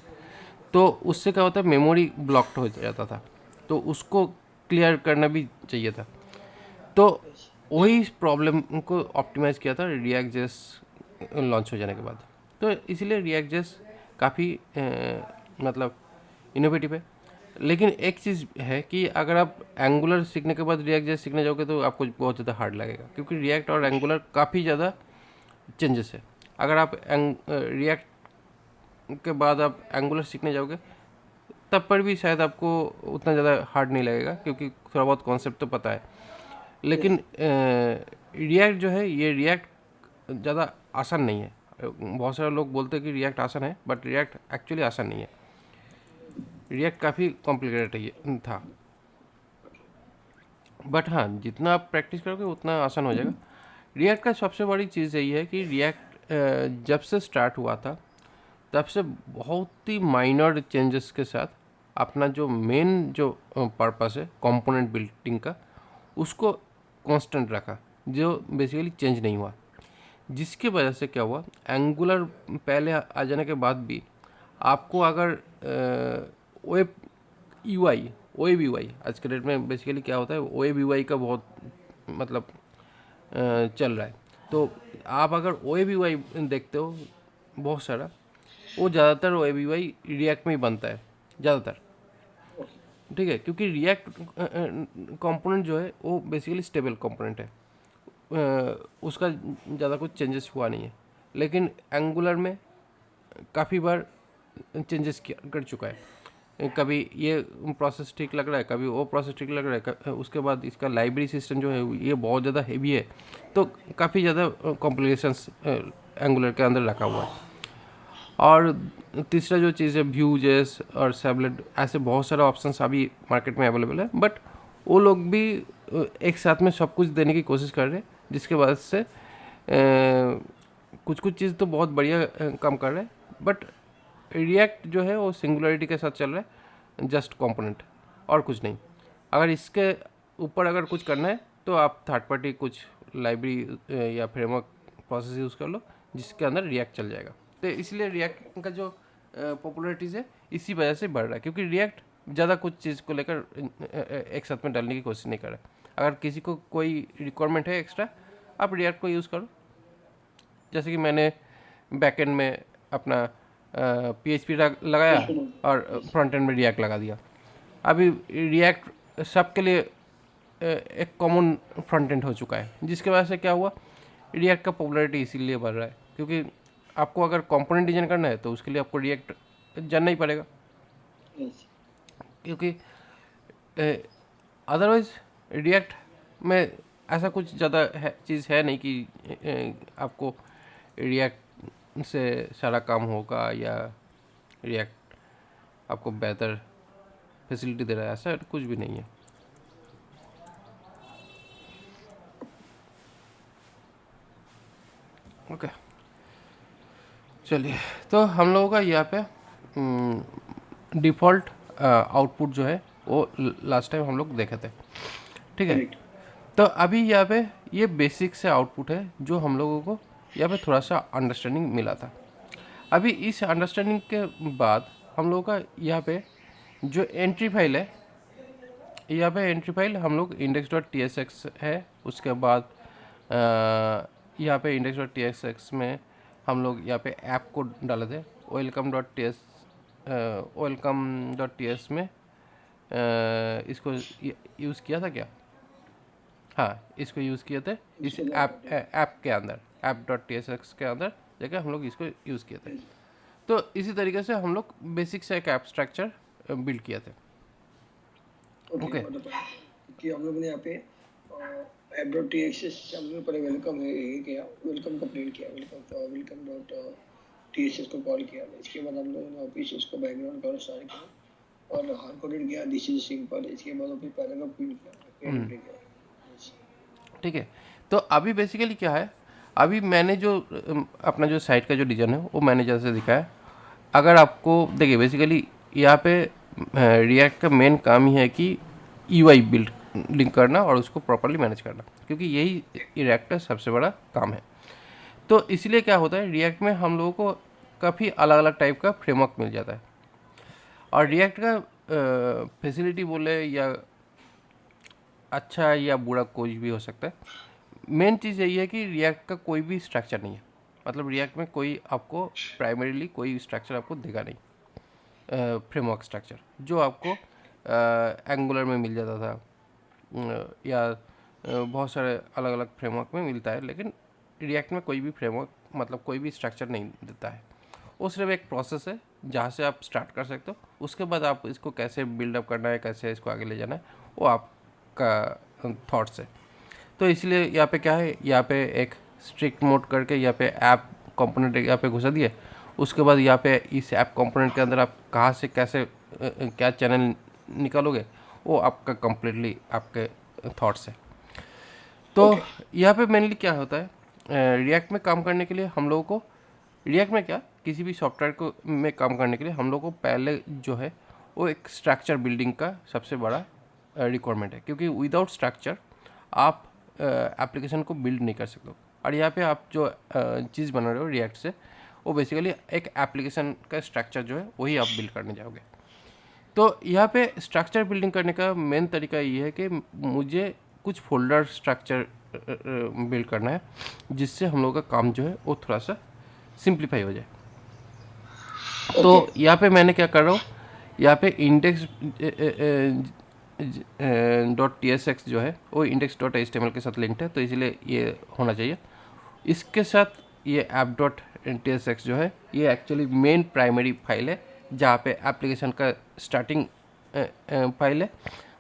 तो उससे क्या होता है, मेमोरी ब्लॉक्ड हो जाता था, तो उसको क्लियर करना भी चाहिए था। तो वही प्रॉब्लम को ऑप्टिमाइज़ किया था रिएक्ट जेस लॉन्च हो जाने के बाद। तो इसीलिए रिएक्ट जेस काफ़ी मतलब इनोवेटिव है। लेकिन एक चीज़ है कि अगर आप एंगुलर सीखने के बाद रिएक्ट जेस सीखने जाओगे तो आपको बहुत ज़्यादा हार्ड लगेगा, क्योंकि रिएक्ट और एंगुलर काफ़ी ज़्यादा चेंजेस है। अगर आप रिएक्ट के बाद आप एंगुलर सीखने जाओगे तब पर भी शायद आपको उतना ज़्यादा हार्ड नहीं लगेगा, क्योंकि थोड़ा बहुत कॉन्सेप्ट तो पता है। लेकिन रिएक्ट जो है, ये रिएक्ट ज़्यादा आसान नहीं है। बहुत सारे लोग बोलते हैं कि रिएक्ट आसान है, बट रिएक्ट एक्चुअली आसान नहीं है। रिएक्ट काफ़ी कॉम्प्लिकेटेड है ये था। बट हाँ, जितना आप प्रैक्टिस करोगे उतना आसान हो जाएगा। रिएक्ट का सबसे बड़ी चीज़ यही है कि रिएक्ट जब से स्टार्ट हुआ था तब से बहुत ही माइनर चेंजेस के साथ अपना जो मेन जो पर्पस है कंपोनेंट बिल्डिंग का, उसको कांस्टेंट रखा, जो बेसिकली चेंज नहीं हुआ। जिसकी वजह से क्या हुआ, एंगुलर पहले आ जाने के बाद भी आपको अगर web U I, O A B Y, आज के डेट में बेसिकली क्या होता है, ओ ए बी वाई का बहुत मतलब चल रहा है। तो आप अगर ओ ए बी वाई देखते हो बहुत सारा, वो ज़्यादातर ओ ए बी वाई रिएक्ट में ही बनता है ज़्यादातर। ठीक है, क्योंकि रिएक्ट कंपोनेंट जो है वो बेसिकली स्टेबल कंपोनेंट है, उसका ज़्यादा कुछ चेंजेस हुआ नहीं है। लेकिन एंगुलर में काफ़ी बार चेंजेस कर चुका है। कभी ये प्रोसेस ठीक लग रहा है, कभी वो प्रोसेस ठीक लग रहा है, उसके बाद इसका लाइब्रेरी सिस्टम जो है ये बहुत ज़्यादा हेवी है, तो काफ़ी ज़्यादा कॉम्प्लिकेशंस एंगुलर के अंदर रखा हुआ है। और तीसरा जो चीज़ है, व्यू जेस और सेबलेट, ऐसे बहुत सारे ऑप्शंस अभी मार्केट में अवेलेबल है, बट वो लोग भी एक साथ में सब कुछ देने की कोशिश कर रहे हैं, जिसके वजह से कुछ कुछ चीज़ तो बहुत बढ़िया काम कर रहे हैं, बट रिएक्ट जो है वो सिंगुलरिटी के साथ चल रहा है, जस्ट कंपोनेंट और कुछ नहीं। अगर इसके ऊपर अगर कुछ करना है तो आप थर्ड पार्टी कुछ लाइब्रेरी या फ्रेमवर्क प्रोसेस यूज़ कर लो, जिसके अंदर रिएक्ट चल जाएगा। तो इसलिए रिएक्ट का जो पॉपुलरिटीज़ है इसी वजह से बढ़ रहा है, क्योंकि रिएक्ट ज़्यादा कुछ चीज़ को लेकर एक साथ में डालने की कोशिश नहीं कर रहा है। अगर किसी को कोई रिक्वायरमेंट है एक्स्ट्रा, आप रिएक्ट को यूज़ करो। जैसे कि मैंने बैकएंड में अपना PHP लगाया और फ्रंट एंड में रिएक्ट लगा दिया। अभी रिएक्ट सबके लिए एक कॉमन फ्रंट एंड हो चुका है, जिसके वजह से क्या हुआ, रिएक्ट का पॉपुलैरिटी इसीलिए बढ़ रहा है, क्योंकि आपको अगर कंपोनेंट डिजाइन करना है तो उसके लिए आपको रिएक्ट जानना ही पड़ेगा, क्योंकि अदरवाइज रिएक्ट में ऐसा कुछ ज़्यादा चीज़ है नहीं कि आपको रिएक्ट से सारा काम होगा या रिएक्ट आपको बेहतर फैसिलिटी दे रहा है, ऐसा कुछ भी नहीं है। ओके, चलिए, तो हम लोगों का यहाँ पे डिफ़ॉल्ट आउटपुट जो है वो लास्ट टाइम हम लोग देखे थे। ठीक है, तो अभी यहाँ पे ये बेसिक से आउटपुट है जो हम लोगों को यहाँ पे थोड़ा सा अंडरस्टैंडिंग मिला था। अभी इस अंडरस्टैंडिंग के बाद हम लोगों का यहाँ पे जो एंट्री फाइल है, यहाँ पे एंट्री फाइल हम लोग index.tsx है। उसके बाद यहाँ पे index.tsx में हम लोग यहाँ पे ऐप को डाले थे, welcome.ts में इसको यूज़ किया था क्या? हाँ, इसको यूज़ किए थे इस ऐप के अंदर, app.tsx के अंदर जाके हम लोग इसको यूज़ किए थे। तो इसी तरीके से हम लोग बेसिक से एक ऐप स्ट्रक्चर बिल्ड किया थे। ओके, कि हम लोग ने यहाँ पे app.txs से हम लोग पहले वेलकम है ये किया, वेलकम का प्रिंट किया, welcome.txs को कॉल किया। इसके बाद हम लोगों ने ऑफिस इसको बैकग्राउंड कलर स्टार्ट किया और हार्ड कोडेड किया, दिस इज सिंपल। इसके बाद फिर पहले का प्रिंट किया। ठीक है, तो अभी बेसिकली क्या है, अभी मैंने जो अपना जो साइट का जो डिज़ाइन है वो मैंने जैसे दिखाया। अगर आपको देखिए, बेसिकली यहाँ पे रिएक्ट का मेन काम ही है कि UI बिल्डिंग करना और उसको प्रॉपरली मैनेज करना, क्योंकि यही रिएक्ट का सबसे बड़ा काम है। तो इसलिए क्या होता है, रिएक्ट में हम लोगों को काफ़ी अलग अलग टाइप का फ्रेमवर्क मिल जाता है। और रिएक्ट का फैसिलिटी बोले या अच्छा या बुरा कुछ भी हो सकता है, मेन चीज़ यही है कि रिएक्ट का कोई भी स्ट्रक्चर नहीं है। मतलब रिएक्ट में कोई आपको प्राइमरीली कोई स्ट्रक्चर आपको देगा नहीं, फ्रेमवर्क स्ट्रक्चर जो आपको एंगुलर में मिल जाता था, या बहुत सारे अलग अलग फ्रेमवर्क में मिलता है, लेकिन रिएक्ट में कोई भी फ्रेमवर्क मतलब कोई भी स्ट्रक्चर नहीं देता है। वो सिर्फ एक प्रोसेस है जहाँ से आप स्टार्ट कर सकते हो। उसके बाद आप इसको कैसे बिल्डअप करना है, कैसे इसको आगे ले जाना है, वो आपका थॉट्स है। तो इसलिए यहाँ पे क्या है, यहाँ पे एक स्ट्रिक्ट मोड करके यहाँ पे ऐप कंपोनेंट यहाँ पे घुसा दिए। उसके बाद यहाँ पे इस ऐप कंपोनेंट के अंदर आप कहाँ से कैसे क्या चैनल निकालोगे, वो आपका कम्प्लीटली आपके थॉट्स है। तो यहाँ पे मेनली क्या होता है, रिएक्ट में काम करने के लिए हम लोगों को, रिएक्ट में क्या, किसी भी सॉफ्टवेयर को में काम करने के लिए हम लोग को पहले जो है वो एक स्ट्रक्चर बिल्डिंग का सबसे बड़ा रिक्वायरमेंट है, क्योंकि विदाउट स्ट्रक्चर आप एप्लीकेशन को बिल्ड नहीं कर सकते हो। और यहाँ पे आप जो चीज़ बना रहे हो रिएक्ट से, वो बेसिकली एक एप्लीकेशन का स्ट्रक्चर जो है वही आप बिल्ड करने जाओगे। तो यहाँ पे स्ट्रक्चर बिल्डिंग करने का मेन तरीका ये है कि मुझे कुछ फोल्डर स्ट्रक्चर बिल्ड करना है, जिससे हम लोग का काम जो है वो थोड़ा सा सिंप्लीफाई हो जाए। तो यहाँ पे मैंने क्या कर रहा हूँ, यहाँ पे इंडेक्स .tsx जो है वो index.html के साथ लिंक्ड है, तो इसलिए ये होना चाहिए। इसके साथ ये app.tsx जो है ये एक्चुअली मेन प्राइमरी फाइल है, जहाँ पे एप्लीकेशन का स्टार्टिंग फाइल है।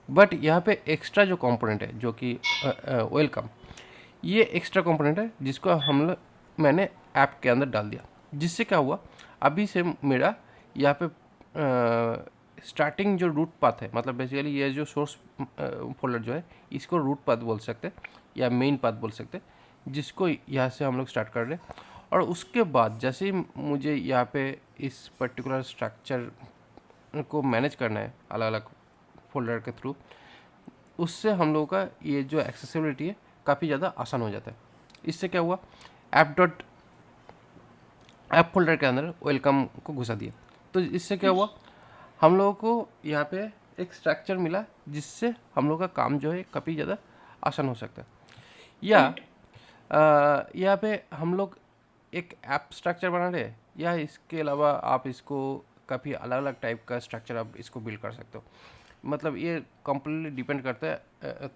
बट यहाँ पे एक्स्ट्रा जो कंपोनेंट है जो कि वेलकम, ये एक्स्ट्रा कंपोनेंट है जिसको मैंने ऐप के अंदर डाल दिया। जिससे क्या हुआ, अभी से मेरा यहाँ पे स्टार्टिंग जो रूट पाथ है, मतलब बेसिकली ये जो सोर्स फोल्डर जो है इसको रूट पाथ बोल सकते हैं या मेन पाथ बोल सकते हैं, जिसको यहाँ से हम लोग स्टार्ट कर रहे हैं। और उसके बाद जैसे ही मुझे यहाँ पे इस पर्टिकुलर स्ट्रक्चर को मैनेज करना है अलग अलग फोल्डर के थ्रू, उससे हम लोगों का ये जो एक्सेसिबिलिटी है काफ़ी ज़्यादा आसान हो जाता है। इससे क्या हुआ, ऐप फोल्डर के अंदर वेलकम को घुसा दिया, तो इससे क्या हुआ, हम लोगों को यहाँ पे एक स्ट्रक्चर मिला जिससे हम लोग का काम जो है काफ़ी ज़्यादा आसान हो सकता है। या यहाँ पे हम लोग एक ऐप स्ट्रक्चर बना रहे हैं, या इसके अलावा आप इसको काफ़ी अलग अलग टाइप का स्ट्रक्चर आप इसको बिल्ड कर सकते हो। मतलब ये कम्प्लीटली डिपेंड करता है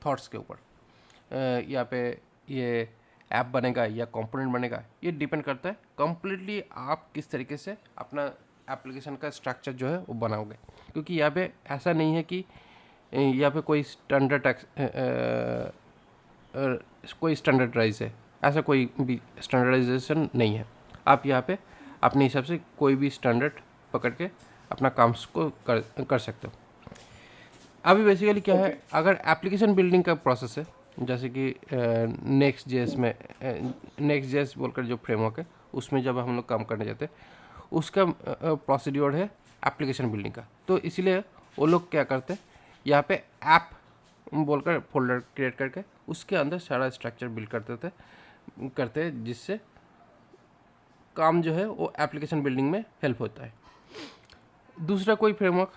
थॉट्स के ऊपर। यहाँ पे ये ऐप बनेगा या कंपोनेंट बनेगा, ये डिपेंड करता है कम्प्लीटली आप किस तरीके से अपना एप्लीकेशन का स्ट्रक्चर जो है वो बनाओगे। क्योंकि यहाँ पे ऐसा नहीं है कि यहाँ पे कोई स्टैंडर्डाइज है, ऐसा कोई भी स्टैंडर्डाइजेशन नहीं है। आप यहाँ पे अपने हिसाब से कोई भी स्टैंडर्ड पकड़ के अपना काम को कर सकते हो। अभी बेसिकली क्या है, अगर एप्लीकेशन बिल्डिंग का प्रोसेस है, जैसे कि नेक्स्ट जेएस में नेक्स्ट जेएस बोलकर जो फ्रेमवर्क है उसमें जब हम लोग काम करने जाते हैं, उसका प्रोसीड्योर है एप्लीकेशन बिल्डिंग का। तो इसीलिए वो लोग क्या करते हैं, यहाँ पे ऐप बोलकर फोल्डर क्रिएट करके उसके अंदर सारा स्ट्रक्चर बिल्ड करते हैं जिससे काम जो है वो एप्लीकेशन बिल्डिंग में हेल्प होता है। दूसरा कोई फ्रेमवर्क,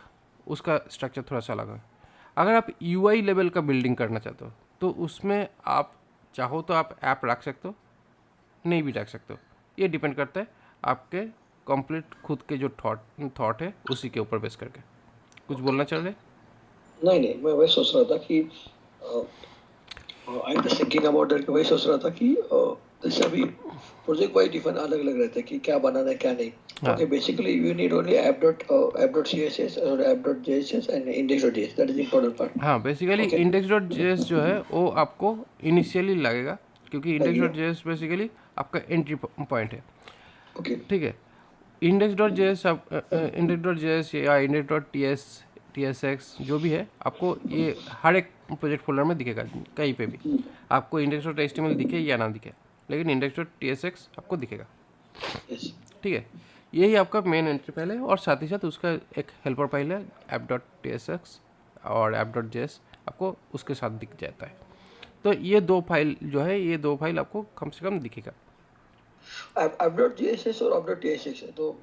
उसका स्ट्रक्चर थोड़ा सा अलग है। अगर आप यूआई लेवल का बिल्डिंग करना चाहते हो तो उसमें आप चाहो तो आप ऐप रख सकते हो, नहीं भी रख सकते हो। ये डिपेंड करता है आपके कंप्लीट खुद के जो थॉट है उसी के ऊपर बेस करके। कुछ बोलना चाह रहे? नहीं, मैं वही सोच रहा था कि I was thinking about that, वही सोच रहा था कि जैसे अभी प्रोजेक्ट वाइज डिफरेंट अलग अलग रहता है कि क्या बनाना है क्या नहीं। Okay, basically you need only app.css और app.js and index.js, that is important part. हाँ, बेसिकली index.js जो है वो आपको इनिशियली लगेगा, क्योंकि index.js बेसिकली आपका एंट्री पॉइंट है। ओके, ठीक है, index.js या index.tsx जो भी है, आपको ये हर एक प्रोजेक्ट फोल्डर में दिखेगा, कहीं पे भी आपको index.html दिखे या ना दिखे, लेकिन index.tsx आपको दिखेगा। ठीक है, यही आपका मेन एंट्री फाइल है, और साथ ही साथ उसका एक हेल्पर फाइल है app.tsx और app.js, आपको उसके साथ दिख जाता है। तो ये दो फाइल जो है, ये दो फाइल आपको कम से कम दिखेगा। app.js और app.tsx है, तो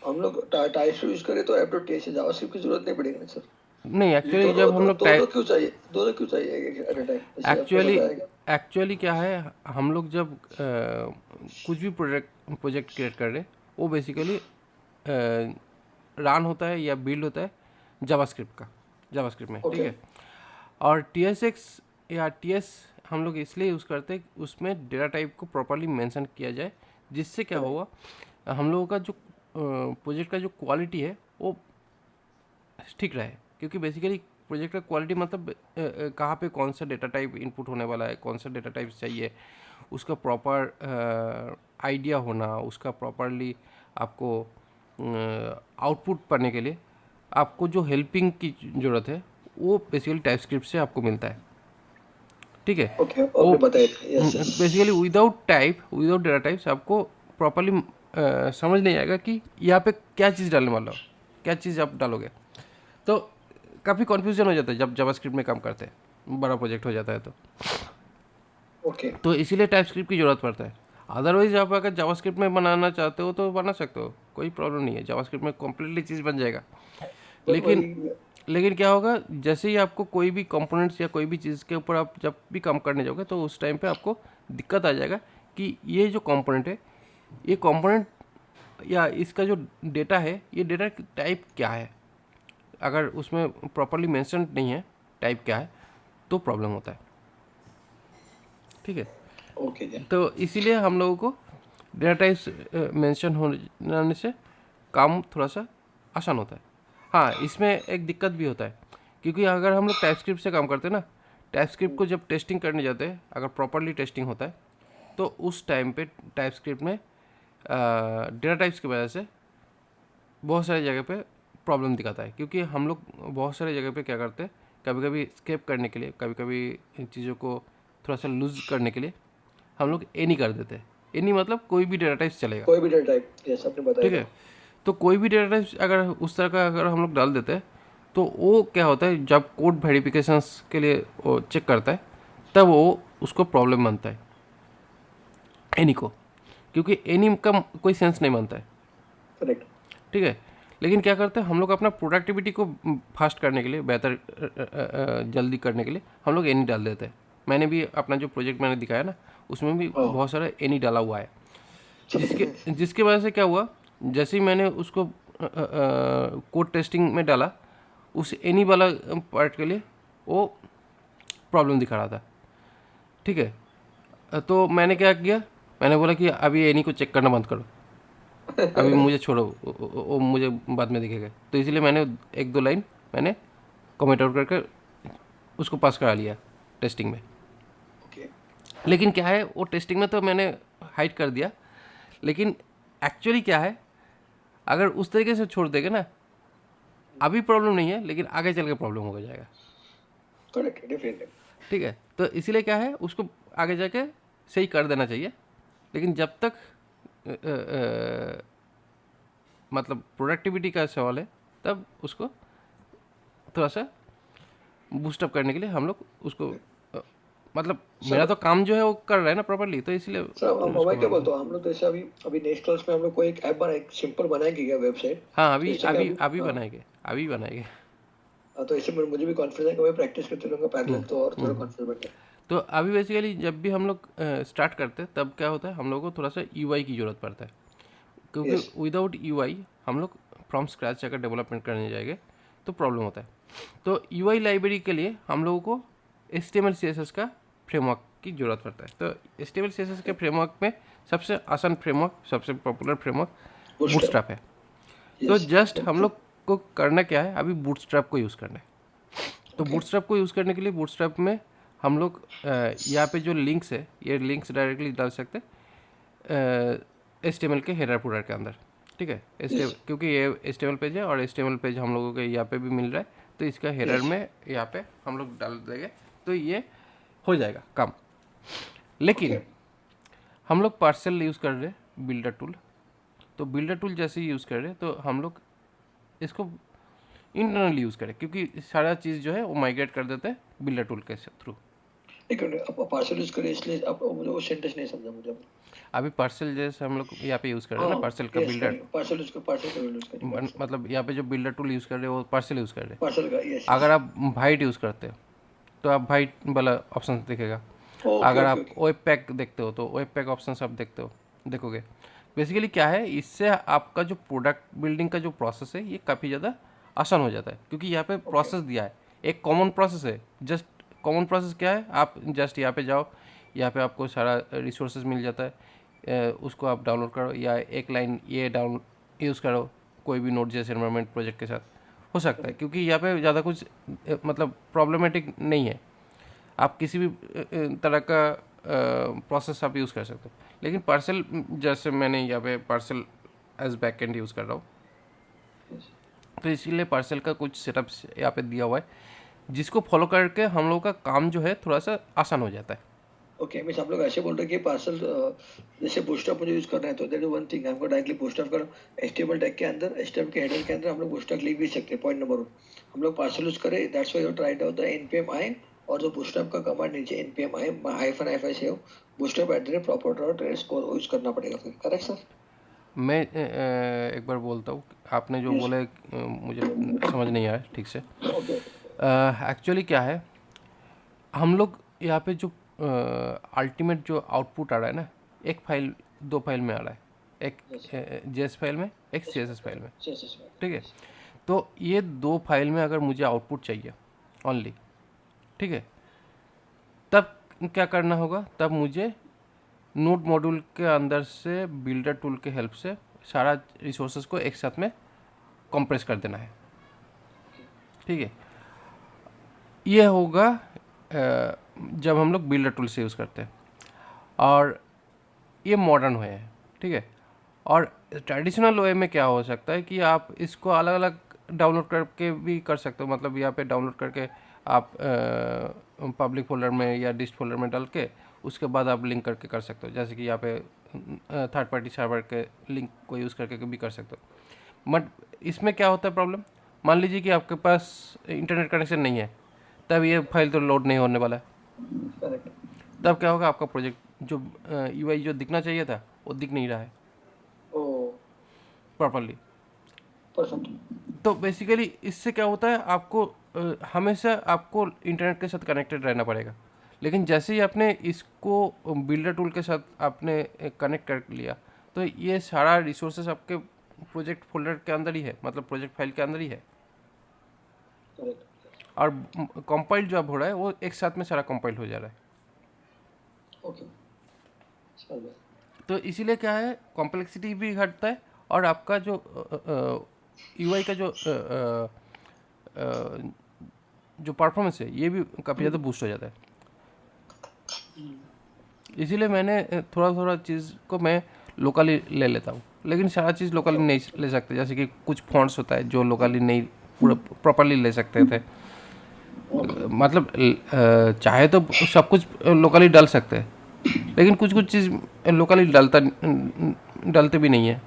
हम लोग टाइप्स यूज करें तो app.tsx जावास्क्रिप्ट की जरूरत नहीं पड़ेगी ना सर? नहीं, एक्चुअली जब हम लोग दोनों क्यों चाहिए एट अ टाइम? एक्चुअली क्या है, हम लोग जब कुछ भी प्रोजेक्ट क्रिएट कर रहे हैं, वो बेसिकली रन होता है या बिल्ड होता है जावास्क्रिप्ट में। ठीक है, और TSX या TS हम लोग इसलिए यूज़ करते हैं उसमें डेटा टाइप को प्रॉपर्ली मेंशन किया जाए, जिससे क्या होगा, हम लोगों का जो प्रोजेक्ट का जो क्वालिटी है वो ठीक रहे, क्योंकि बेसिकली प्रोजेक्ट का क्वालिटी मतलब कहाँ पे कौन सा डेटा टाइप इनपुट होने वाला है, कौन सा डेटा टाइप चाहिए, उसका प्रॉपर आइडिया होना, उसका प्रॉपरली आपको आउटपुट पढ़ने के लिए आपको जो हेल्पिंग की ज़रूरत है वो बेसिकली टाइपस्क्रिप्ट से आपको मिलता है। ठीक है, ओके, वो आपने बताया। Yes yes. Basically without data types आपको प्रॉपरली समझ नहीं आएगा कि यहाँ पे क्या चीज़ डालने वाला हो, क्या चीज़ आप डालोगे। तो काफ़ी कन्फ्यूजन हो जाता है जब जावास्क्रिप्ट में काम करते हैं, बड़ा प्रोजेक्ट हो जाता है ओके। तो इसीलिए टाइपस्क्रिप्ट की ज़रूरत पड़ता है। अदरवाइज आप अगर जावास्क्रिप्ट में बनाना चाहते हो तो बना सकते हो, कोई प्रॉब्लम नहीं है, जावास्क्रिप्ट में कम्प्लीटली चीज़ बन जाएगा। बट लेकिन वही। लेकिन क्या होगा, जैसे ही आपको कोई भी कंपोनेंट्स या कोई भी चीज़ के ऊपर आप जब भी काम करने जाओगे तो उस टाइम पे आपको दिक्कत आ जाएगा कि ये जो कंपोनेंट है, ये कंपोनेंट या इसका जो डेटा है, ये डेटा टाइप क्या है। अगर उसमें प्रॉपरली मेंशन नहीं है टाइप क्या है तो प्रॉब्लम होता है। ठीक है, ओके जी। तो इसीलिए हम लोगों को डेटा टाइप्स मेंशन होने से काम थोड़ा सा आसान होता है। हाँ, इसमें एक दिक्कत भी होता है, क्योंकि अगर हम लोग टाइपस्क्रिप्ट से काम करते हैं ना, टाइपस्क्रिप्ट को जब टेस्टिंग करने जाते हैं, अगर प्रॉपरली टेस्टिंग होता है तो उस टाइम पे टाइपस्क्रिप्ट में डेटा टाइप्स की वजह से बहुत सारी जगह पे प्रॉब्लम दिखाता है। क्योंकि हम लोग बहुत सारी जगह पे क्या करते हैं, कभी कभी स्केप करने के लिए, कभी कभी इन चीज़ों को थोड़ा सा लूज करने के लिए हम लोग एनी कर देते हैं। एनी मतलब कोई भी डेटा टाइप्स चलेगा। कोई भी डेटा टाइप, यस आपने बताया ठीक है, था। तो कोई भी डेटा टाइप्स अगर उस तरह का अगर हम लोग डाल देते हैं तो वो क्या होता है, जब कोड वेरिफिकेशंस के लिए वो चेक करता है तब वो उसको प्रॉब्लम बनता है एनी को, क्योंकि एनी का कोई सेंस नहीं बनता है। करेक्ट। ठीक है, लेकिन क्या करते हैं हम लोग अपना प्रोडक्टिविटी को फास्ट करने के लिए, बेहतर जल्दी करने के लिए हम लोग एनी डाल देते हैं। मैंने भी अपना जो प्रोजेक्ट मैंने दिखाया ना, उसमें भी हाँ। बहुत सारा एनी डाला हुआ है, जिसके जिसके वजह से क्या हुआ, जैसे ही मैंने उसको कोड टेस्टिंग में डाला, उस एनी वाला पार्ट के लिए वो प्रॉब्लम दिखा रहा था। ठीक है, तो मैंने क्या किया, मैंने बोला कि अभी एनी को चेक करना बंद करो, अभी मुझे छोड़ो, वो मुझे बाद में दिखेगा। तो इसीलिए मैंने एक दो लाइन मैंने कमेंट आउट करके उसको पास करा लिया टेस्टिंग में। ओके। लेकिन क्या है, वो टेस्टिंग में तो मैंने हाइड कर दिया, लेकिन एक्चुअली क्या है, अगर उस तरीके से छोड़ देंगे ना, अभी प्रॉब्लम नहीं है लेकिन आगे चल के प्रॉब्लम हो जाएगा। Correct, definitely. ठीक है, तो इसीलिए क्या है, उसको आगे जाके सही कर देना चाहिए। लेकिन जब तक अ, अ, अ, मतलब प्रोडक्टिविटी का सवाल है, तब उसको थोड़ा सा बूस्टअप करने के लिए हम लोग उसको मतलब मेरा सर तो काम जो है वो कर रहा है ना प्रॉपरली, तो इसलिए सर मैं क्या उसको। बोलता हूँ, हम लोग जैसे अभी अभी नेक्स्ट क्लास में हम लोग कोई एक ऐप बना, एक सिंपल बनाएंगे क्या वेबसाइट। हाँ, तो अभी इससे क्या अभी अभी, अभी हाँ। बनाएंगे, अभी बनाएंगे। तो इससे मुझे भी कॉन्फिडेंस है कि मैं प्रैक्टिस करते रहूंगा पैरेलल, तो और थोड़ा कॉन्फिडेंस बढ़ जाए। तो अभी बेसिकली जब भी हम लोग स्टार्ट करते हैं तब क्या होता है, हम लोग को थोड़ा सा यूआई की ज़रूरत पड़ता है, क्योंकि यस। विदाउट यूआई हम लोग फ्रॉम स्क्रैच अगर डेवलपमेंट करने जाएंगे तो प्रॉब्लम होता है। तो यूआई लाइब्रेरी के लिए हम लोगों को HTML CSS का फ्रेमवर्क की ज़रूरत पड़ता है। तो HTML CSS के फ्रेमवर्क में सबसे आसान फ्रेमवर्क, सबसे पॉपुलर फ्रेमवर्क बूटस्ट्रैप। बूटस्ट्रैप है। तो यस। जस्ट हम लोग को करना क्या है, अभी बूटस्ट्रैप को यूज़ करना है। तो ओके। बूटस्ट्रैप को यूज़ करने के लिए बूटस्ट्रैप में हम लोग यहाँ पे जो लिंक्स है, ये लिंक्स डायरेक्टली डाल सकते हैं HTML के हेडर फुटर के अंदर। ठीक है, यस क्योंकि ये HTML पेज है और HTML पेज हम लोगों के यहाँ पे भी मिल रहा है, तो इसका हेडर यस। में यहाँ पे हम लोग डाल देंगे तो ये हो जाएगा काम। लेकिन ओके। हम लोग पार्सल यूज़ कर रहे हैं बिल्डर टूल, तो बिल्डर टूल जैसे ही यूज़ कर रहे हैं तो हम लोग इसको इंटरनली यूज़ करें, क्योंकि सारा चीज़ जो है वो माइग्रेट कर देते हैं बिल्डर टूल के थ्रू। एक मिनट, आप पार्सल यूज करें इसलिए आप मुझे वो सेंटेंस नहीं समझा मुझे। अभी पार्सल जैसे हम लोग यहाँ पे यूज़ कर रहे हैं ना, हाँ। पार्सल का यस बिल्डर, करेंगे, पार्सल यूज कर, पार्सल का यूज करेंगे, पार्सल। मतलब यहाँ पे जो बिल्डर टूल यूज़ कर रहे हैं वो पार्सल यूज़ कर रहे हैं। पार्सल का, यस यस। अगर आप वाइट यूज़ करते हो तो आप वाइट वाला ऑप्शन दिखेगा। ओके अगर ओके आप ओके। वेब पैक देखते हो तो वेब पैक ऑप्शन आप देखते हो, देखोगे। बेसिकली क्या है, इससे आपका जो प्रोडक्ट बिल्डिंग का जो प्रोसेस है ये काफ़ी ज़्यादा आसान हो जाता है, क्योंकि यहाँ पे ओके। प्रोसेस दिया है, एक कॉमन प्रोसेस है। जस्ट कॉमन प्रोसेस क्या है, आप जस्ट यहाँ पे जाओ, यहाँ पे आपको सारा रिसोर्सेज मिल जाता है, उसको आप डाउनलोड करो, या एक लाइन ये डाउन यूज़ करो कोई भी नोड जेएस एनवायरनमेंट प्रोजेक्ट के साथ, हो सकता है, क्योंकि यहाँ पे ज़्यादा कुछ मतलब प्रॉब्लमेटिक नहीं है। आप किसी भी तरह का प्रोसेस आप यूज़ कर सकते हो। लेकिन पार्सल, जैसे मैंने यहाँ पे पार्सल एज बैकएंड यूज़ कर रहा हूँ, तो इसीलिए पार्सल का कुछ सेटअप्स यहाँ पे दिया हुआ है, जिसको फॉलो करके हम लोग का काम जो है थोड़ा सा आसान हो जाता है। ओके, मीन्स आप लोग ऐसे बोल रहे हैं कि पार्सल जैसे बूटस्ट्रैप मुझे यूज करना है, तो दैट इज वन थिंग, हमको डायरेक्टली बूटस्ट्रैप कर एचटीएमएल टैग के अंदर, एचटीएमएल के हेडर के अंदर हम लोग बूटस्ट्रैप लिख भी सकते हैं। पॉइंट नंबर 1, हम लोग पार्सल यूज करें, that's why you tried out the npm i, और जो बूटस्ट्रैप का कमांड नीचे npm i -fi से हो बूटस्ट्रैप @proper.score यूज करना पड़ेगा फिर, करेक्ट सर? मैं एक बार बोलता हूँ, आपने जो बोला मुझे समझ नहीं आया ठीक से। ओके। एक्चुअली क्या है, हम लोग यहाँ पे जो अल्टीमेट जो आउटपुट आ रहा है ना, एक फाइल, दो फाइल में आ रहा है, एक जेएस फाइल में, एक सीएसएस फाइल में, ठीक है। तो ये दो फाइल में अगर मुझे आउटपुट चाहिए ओनली, ठीक है, तब क्या करना होगा, तब मुझे नोड मॉड्यूल के अंदर से बिल्डर टूल के हेल्प से सारा रिसोर्सेज को एक साथ में कंप्रेस कर देना है, ठीक है। ये होगा जब हम लोग बिल्डर टूल से यूज़ करते हैं, और ये मॉडर्न वे है, ठीक है। और ट्रेडिशनल वे में क्या हो सकता है कि आप इसको अलग अलग डाउनलोड करके भी कर सकते हो, मतलब यहाँ पे डाउनलोड करके आप पब्लिक फोल्डर में या डिस्ट फोल्डर में डाल के उसके बाद आप लिंक करके कर सकते हो, जैसे कि यहाँ पे थर्ड पार्टी सर्वर के लिंक को यूज़ करके भी कर सकते हो। बट इसमें क्या होता है प्रॉब्लम, मान लीजिए कि आपके पास इंटरनेट कनेक्शन नहीं है, तब ये फाइल तो लोड नहीं होने वाला है। करेक्ट। तब क्या होगा, आपका प्रोजेक्ट जो यूआई जो दिखना चाहिए था वो दिख नहीं रहा है ओ, प्रॉपरली। परफेक्ट। तो बेसिकली इससे क्या होता है, आपको हमेशा आपको इंटरनेट के साथ कनेक्टेड रहना पड़ेगा। लेकिन जैसे ही आपने इसको बिल्डर टूल के साथ आपने कनेक्ट कर लिया, तो ये सारा रिसोर्सेस आपके प्रोजेक्ट फोल्डर के अंदर ही है, मतलब प्रोजेक्ट फाइल के अंदर ही है। करेक्ट। और कंपाइल जो अब हो रहा है वो एक साथ में सारा कंपाइल हो जा रहा है। ओके, समझ गया। तो इसीलिए क्या है, कॉम्प्लेक्सिटी भी घटता है, और आपका जो यूआई का जो परफॉर्मेंस है ये भी काफ़ी ज़्यादा बूस्ट हो जाता है। इसीलिए मैंने थोड़ा थोड़ा चीज़ को मैं लोकली ले लेता हूँ, लेकिन सारा चीज़ लोकली नहीं ले सकते। जैसे कि कुछ फॉन्ट्स होता है जो लोकली नहीं पूरा प्रॉपरली ले सकते थे, मतलब चाहे तो सब कुछ लोकली डाल सकते हैं, लेकिन कुछ कुछ चीज़ लोकली डालते भी नहीं है।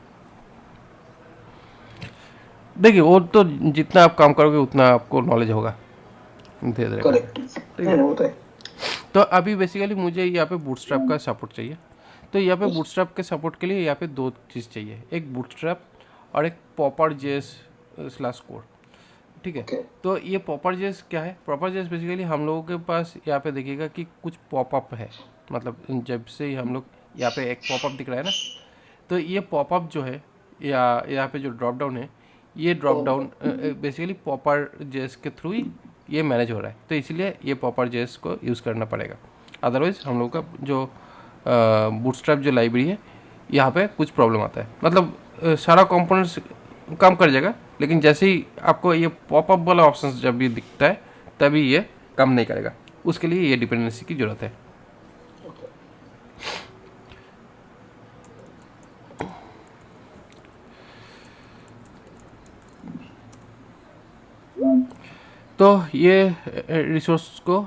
देखिए, वो तो जितना आप काम करोगे उतना आपको नॉलेज होगा धीरे धीरे। करेक्ट, ठीक है। होता है। तो अभी बेसिकली मुझे यहाँ पे बूटस्ट्रैप का सपोर्ट चाहिए। तो यहाँ पे बूटस्ट्रैप के सपोर्ट के लिए यहाँ पे दो चीज़ चाहिए, एक बूटस्ट्रैप और एक पॉपर जेएस स्लैश कोड, ठीक है। Okay. तो ये पॉपर जेएस क्या है, पॉपर जेएस बेसिकली हम लोगों के पास यहाँ पे देखिएगा कि कुछ पॉपअप है, मतलब जब से ही हम लोग यहाँ पे एक पॉपअप दिख रहा है ना, तो ये पॉपअप जो है या यहाँ पे जो ड्रॉप डाउन है, ये drop down basically Popper JS के थ्रू ही ये मैनेज हो रहा है। तो इसीलिए ये पॉपर जेएस को यूज़ करना पड़ेगा, अदरवाइज़ हम लोग का जो बूटस्ट्रैप जो लाइब्रेरी है यहाँ पे कुछ प्रॉब्लम आता है। मतलब सारा कंपोनेंट्स काम कर जाएगा, लेकिन जैसे ही आपको ये पॉपअप वाला ऑप्शन जब भी दिखता है तभी ये काम नहीं करेगा। उसके लिए ये डिपेंडेंसी की ज़रूरत है। तो ये रिसोर्स को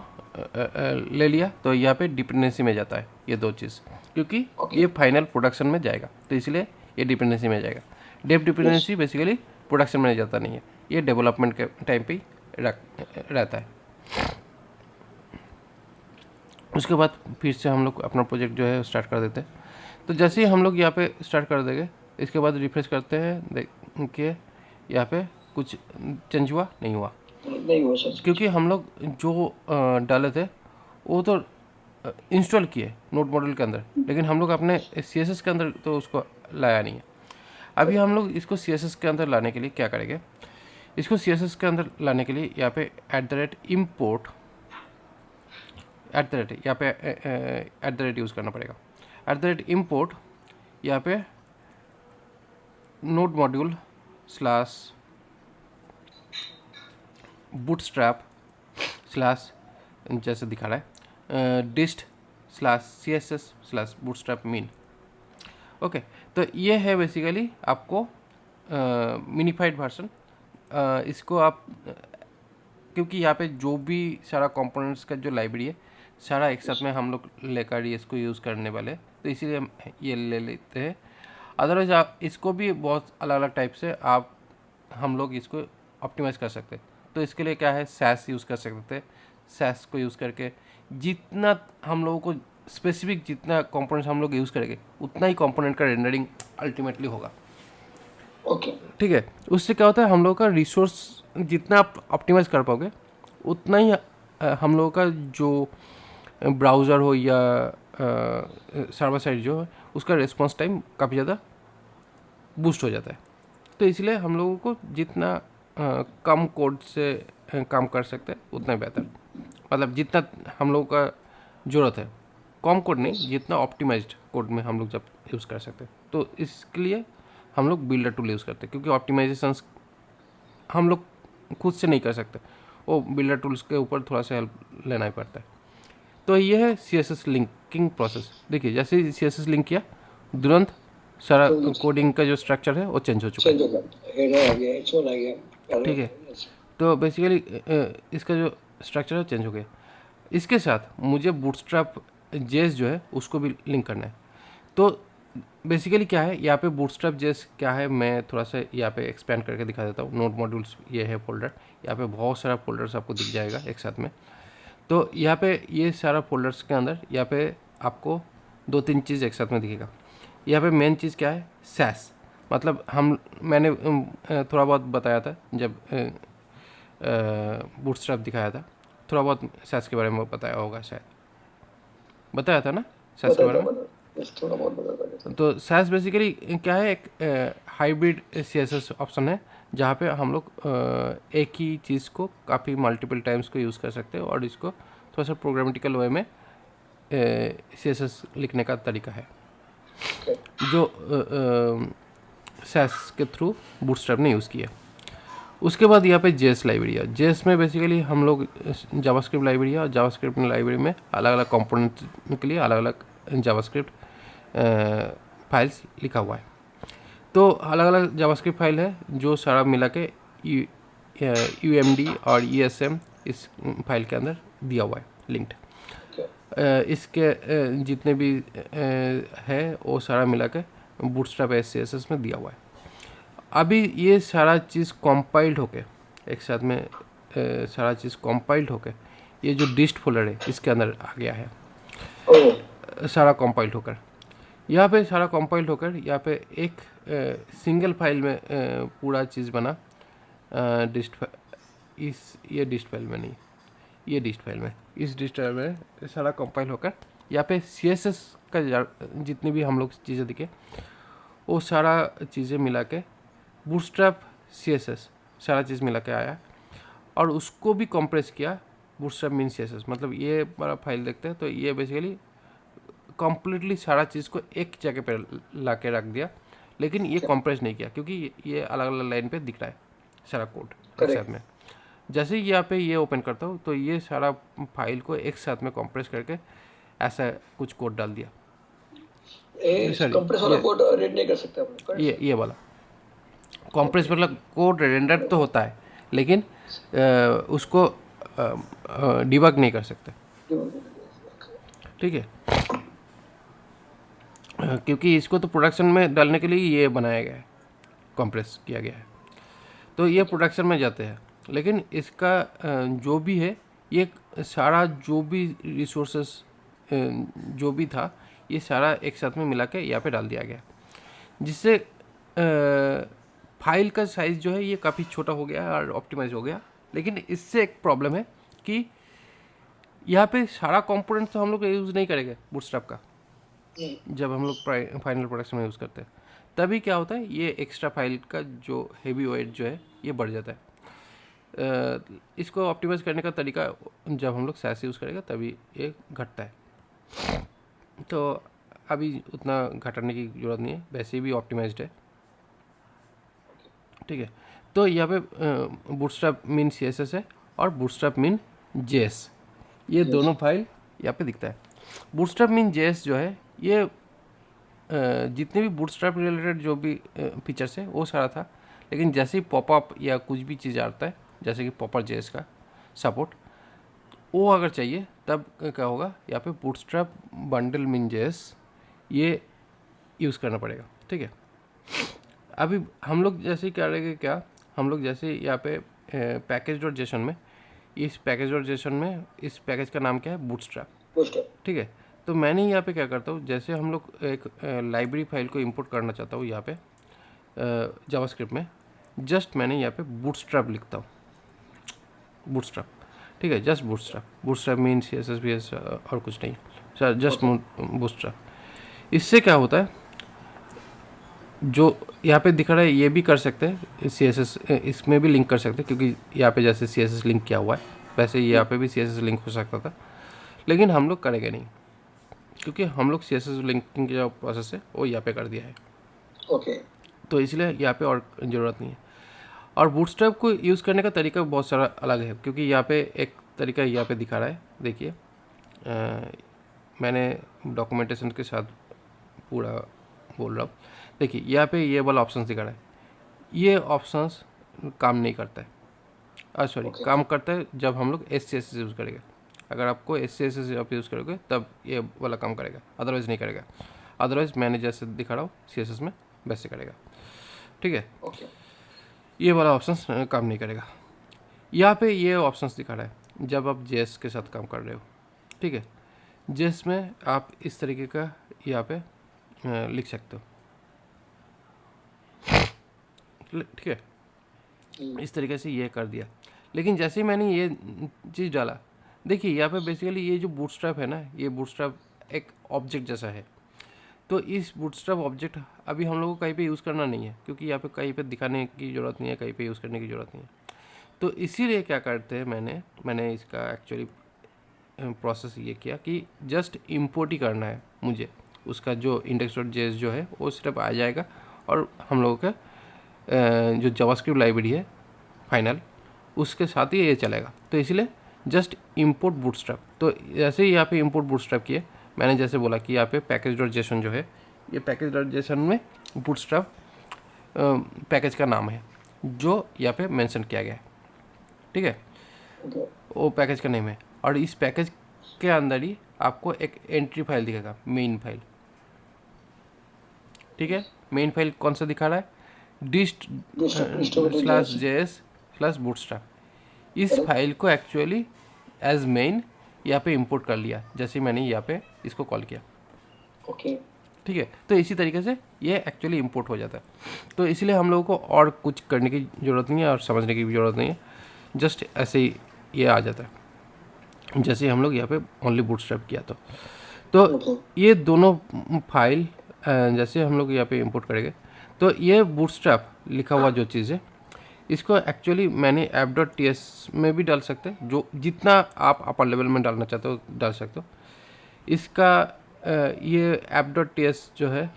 ले लिया, तो यहाँ पे डिपेंडेंसी में जाता है ये दो चीज़, क्योंकि ये फाइनल प्रोडक्शन में जाएगा, तो इसलिए ये डिपेंडेंसी में जाएगा। डेव डिपेंडेंसी बेसिकली प्रोडक्शन में जाता नहीं है, ये डेवलपमेंट के टाइम पे ही रहता है। उसके बाद फिर से हम लोग अपना प्रोजेक्ट जो है स्टार्ट कर देते हैं। तो जैसे ही हम लोग यहाँ पे स्टार्ट कर देंगे, इसके बाद रिफ्रेश करते हैं, देखिए यहाँ पे कुछ चेंज हुआ नहीं हुआ, नहीं हुआ सर, क्योंकि हम लोग जो डाले थे वो तो इंस्टॉल किए नोड मॉड्यूल के अंदर, लेकिन हम लोग अपने सीएसएस के अंदर तो उसको लाया नहीं है। अभी हम लोग इसको सीएसएस के अंदर लाने के लिए क्या करेंगे, इसको सीएसएस के अंदर लाने के लिए यहाँ पे @import यहाँ पे यूज़ करना पड़ेगा। @import यहाँ पे node module slash bootstrap slash जैसे दिखा रहा है dist slash C S S slash bootstrap min. Okay, तो ये है बेसिकली आपको मिनीफाइड वर्जन। इसको आप क्योंकि यहाँ पे जो भी सारा कंपोनेंट्स का जो लाइब्रेरी है सारा एक साथ में हम लोग लेकर ये इसको यूज़ करने वाले हैं, तो इसीलिए हम ये ले लेते हैं। अदरवाइज आप इसको भी बहुत अलग अलग टाइप से आप हम लोग इसको ऑप्टिमाइज़ कर सकते हैं। तो इसके लिए क्या है, सैस यूज़ कर सकते हैं। सैस को यूज़ करके जितना हम लोगों को स्पेसिफिक जितना कंपोनेंट्स हम लोग यूज़ करेंगे उतना ही कंपोनेंट का रेंडरिंग अल्टीमेटली होगा। ओके ठीक है, उससे क्या होता है हम लोग का रिसोर्स जितना आप ऑप्टिमाइज़ कर पाओगे उतना ही हम लोगों का जो ब्राउज़र हो या सर्वर साइड जो है उसका रिस्पांस टाइम काफ़ी ज़्यादा बूस्ट हो जाता है। तो इसलिए हम लोगों को जितना कम कोड से काम कर सकते हैं उतना ही बेहतर। मतलब जितना हम लोगों का ज़रूरत है, कम कोड नहीं, जितना ऑप्टिमाइज्ड कोड में हम लोग जब यूज़ कर सकते हैं, तो इसके लिए हम लोग बिल्डर टूल यूज़ करते हैं। क्योंकि ऑप्टिमाइजेशंस हम लोग खुद से नहीं कर सकते, वो बिल्डर टूल्स के ऊपर थोड़ा सा हेल्प लेना ही पड़ता है। तो ये है C S S linking process. देखिए जैसे ही सी एस एस लिंक किया तुरंत सारा कोडिंग का जो स्ट्रक्चर है वो चेंज हो चुका है। चेंज हो गया, हेडर आ गया, H1 आ गया, ठीक है, तो बेसिकली इसका जो स्ट्रक्चर है चेंज हो गया। इसके साथ मुझे बूटस्ट्रैप जेस जो है उसको भी लिंक करना है। तो बेसिकली क्या है यहाँ पे बूटस्ट्रैप जेस क्या है, मैं थोड़ा सा यहाँ पे एक्सपेंड करके दिखा देता हूँ। नोड मॉड्यूल्स ये है फोल्डर, यहाँ पे बहुत सारा फोल्डर्स आपको दिख जाएगा एक साथ में। तो यहाँ पे ये सारा फोल्डर्स के अंदर यहाँ पे आपको दो तीन चीज़ एक साथ में दिखेगा। यहाँ पे मेन चीज़ क्या है, सैस। मतलब मैंने थोड़ा बहुत बताया था जब बूटस्ट्रैप दिखाया था, थोड़ा बहुत सैस के बारे में बताया होगा शायद, बताया था ना सैस के बारे में। थोड़ा बहुत बता। तो सैस बेसिकली क्या है, एक hybrid C S S option है जहाँ पे हम लोग एक ही चीज़ को काफ़ी मल्टीपल टाइम्स को यूज़ कर सकते हैं और इसको थोड़ा सा प्रोग्रामेटिकल वे में सी एस एस लिखने का तरीका है जो सैस के थ्रू बूटस्ट्रैप ने यूज़ किया। उसके बाद यहाँ पे जेएस लाइब्रेरी है। जेएस में बेसिकली हम लोग जावास्क्रिप्ट लाइब्रेरी है और जावास्क्रिप्ट लाइब्रेरी में अलग अलग कंपोनेंट के लिए अलग अलग जावास्क्रिप्ट फाइल्स लिखा हुआ है। तो अलग अलग जावास्क्रिप्ट फाइल है जो सारा मिला के UMD और ESM इस फाइल के अंदर दिया हुआ है लिंक्ड। इसके जितने भी है वो सारा मिला के बूटस्ट्रैप SCSS में दिया हुआ है। अभी ये सारा चीज़ कंपाइल्ड होके एक साथ में सारा चीज़ कंपाइल्ड होके ये जो डिस्ट फोल्डर है इसके अंदर आ गया है सारा कंपाइल्ड होकर। यहाँ पे सारा कंपाइल्ड होकर यहाँ पे एक सिंगल फाइल में पूरा चीज़ बना ये डिस्ट फाइल में नहीं, ये डिस्ट फाइल में, इस डिस्ट फाइल में सारा कंपाइल होकर यहाँ पे CSS का जितनी भी हम लोग चीज़ें दिखे वो सारा चीज़ें मिला के बूटस्ट्रैप CSS सारा चीज़ मिला के आया और उसको भी कंप्रेस किया बूटस्ट्रैप मीन CSS। मतलब ये बड़ा फाइल देखते हैं तो ये बेसिकली कम्प्लीटली सारा चीज़ को एक जगह पर ला के रख दिया, लेकिन ये कंप्रेस नहीं किया क्योंकि ये अलग अलग लाइन पे दिख रहा है सारा कोड एक साथ में। जैसे ही यहाँ पे ये ओपन करता हूँ तो ये सारा फाइल को एक साथ में कंप्रेस करके ऐसा कुछ कोड डाल दिया। कंप्रेस वाला कोड रीड नहीं कर सकते अपन। ये वाला कंप्रेस वाला कोड रेंडर तो होता है लेकिन उसको डिबग नहीं कर सकते। ठीक है, क्योंकि इसको तो प्रोडक्शन में डालने के लिए ये बनाया गया है, कंप्रेस किया गया है, तो ये प्रोडक्शन में जाते हैं। लेकिन इसका जो भी है ये सारा जो भी रिसोर्सेस जो भी था ये सारा एक साथ में मिला के यहाँ पे डाल दिया गया, जिससे फाइल का साइज़ जो है ये काफ़ी छोटा हो गया और ऑप्टिमाइज हो गया। लेकिन इससे एक प्रॉब्लम है कि यहाँ पे सारा कंपोनेंट तो हम लोग यूज़ नहीं करेंगे बूटस्ट्रैप का जब हम लोग फाइनल प्रोडक्शन में यूज़ करते हैं, तभी क्या होता है ये एक्स्ट्रा फाइल का जो हेवी वेट जो है ये बढ़ जाता है। इसको ऑप्टिमाइज़ करने का तरीका जब हम लोग सैस यूज़ करेंगे तभी ये घटता है। तो अभी उतना घटाने की ज़रूरत नहीं है, वैसे भी ऑप्टिमाइज्ड है। ठीक है। तो यहाँ पे बूटस्ट्रैप मीन CSS है और बूटस्ट्रैप मीन JS, ये दोनों फाइल यहाँ पे दिखता है। बूटस्ट्रैप मीन JS जो है ये जितने भी बूटस्ट्रैप रिलेटेड जो भी फीचर्स है वो सारा था, लेकिन जैसे ही पॉपअप या कुछ भी चीज़ आता है जैसे कि पॉपर JS का सपोर्ट, वो अगर चाहिए तब क्या होगा, यहाँ पे बूटस्ट्रैप बंडल मीन JS ये यूज़ करना पड़ेगा। ठीक है। अभी हम लोग जैसे क्या रहेगा, क्या हम लोग जैसे यहाँ पे पैकेज डॉट जेसन में, इस पैकेज डॉट जेसन में इस पैकेज का नाम क्या है, बूटस्ट्रैप। ठीक है। तो मैंने यहाँ पे क्या करता हूँ, जैसे हम लोग एक लाइब्रेरी फाइल को इंपोर्ट करना चाहता हूँ यहाँ पे जावास्क्रिप्ट में, जस्ट मैंने यहाँ पे बूटस्ट्रैप लिखता हूँ, बूटस्ट्रैप। ठीक है, just bootstrap. Bootstrap mean CSS VS और कुछ नहीं सर, जस्ट बूटस्ट्रैप। इससे क्या होता है, जो यहाँ पे दिख रहा है ये भी कर सकते हैं CSS, इसमें भी लिंक कर सकते हैं, क्योंकि यहाँ पे जैसे CSS लिंक किया हुआ है वैसे यहाँ पे भी CSS लिंक हो सकता था, लेकिन हम लोग करेंगे नहीं, क्योंकि हम लोग CSS लिंकिंग की जो प्रोसेस है वो यहाँ पे कर दिया है। ओके। तो इसलिए यहाँ पे और ज़रूरत नहीं है। और बूटस्ट्रैप को यूज़ करने का तरीका बहुत सारा अलग है, क्योंकि यहाँ पे एक तरीका यहाँ पे दिखा रहा है, देखिए मैंने डॉक्यूमेंटेशन के साथ पूरा बोल रहा हूँ। देखिए यहाँ पे ये वाला ऑप्शन दिखा रहा है, ये ऑप्शंस काम नहीं करता है, सॉरी काम करता है जब हम लोग SCSS यूज़ करेंगे। अगर आपको SCSS आप यूज़ करोगे तब ये वाला काम करेगा, अदरवाइज़ नहीं करेगा। अदरवाइज़ मैंने जैसे दिखा रहा हूँ CSS में वैसे करेगा। ठीक है। ये वाला ऑप्शन काम नहीं करेगा। यहाँ पे ये ऑप्शंस दिखा रहा है जब आप JS के साथ काम कर रहे हो। ठीक है, JS में आप इस तरीके का यहाँ पे लिख सकते हो। ठीक है, इस तरीके से ये कर दिया। लेकिन जैसे ही मैंने ये चीज़ डाला, देखिए यहाँ पे बेसिकली ये जो बूटस्ट्रैप है ना, ये बूटस्ट्रैप एक ऑब्जेक्ट जैसा है। तो इस बूटस्ट्रैप ऑब्जेक्ट अभी हम लोगों को कहीं पे यूज़ करना नहीं है, क्योंकि यहाँ पे कहीं पे दिखाने की ज़रूरत नहीं है, कहीं पे यूज़ करने की ज़रूरत नहीं है। तो इसीलिए क्या करते हैं, मैंने इसका एक्चुअली प्रोसेस ये किया कि जस्ट इंपोर्ट ही करना है मुझे, उसका जो index.js जो है वो सिर्फ आ जाएगा, और हम लोगों का जो जावास्क्रिप्ट लाइब्रेरी है फाइनल, उसके साथ ही ये चलेगा। तो इसलिए जस्ट इंपोर्ट बूटस्ट्रैप। तो जैसे ही यहाँ पे इंपोर्ट बूटस्ट्रैप किए, मैंने जैसे बोला कि यहाँ पे पैकेज डॉट जेसन जो है, ये पैकेज डॉट जेसन में बूटस्ट्रैप पैकेज का नाम है जो यहाँ पे मेंशन किया गया है। ठीक है, वो पैकेज का नेम है, और इस पैकेज के अंदर ही आपको एक एंट्री फाइल दिखेगा, मेन फाइल। ठीक है, मेन फाइल कौन सा दिखा रहा है, dist/js/bootstrap। इस फाइल को एक्चुअली एज मेन यहाँ पे इंपोर्ट कर लिया, जैसे मैंने यहाँ पे इसको कॉल किया। ओके। ठीक है, तो इसी तरीके से ये एक्चुअली इंपोर्ट हो जाता है। तो इसलिए हम लोगों को और कुछ करने की ज़रूरत नहीं है और समझने की भी ज़रूरत नहीं है, जस्ट ऐसे ही ये आ जाता है, जैसे हम लोग यहाँ पे ओनली बूटस्ट्रैप किया। तो ये दोनों फाइल जैसे हम लोग यहाँ पे इंपोर्ट करेंगे, तो ये बूटस्ट्रैप लिखा हुआ जो चीज़ है, इसको एक्चुअली मैंने app.ts में भी डाल सकते हैं, जो जितना आप अपर लेवल में डालना चाहते हो डाल सकते हो। इसका ये app.ts जो है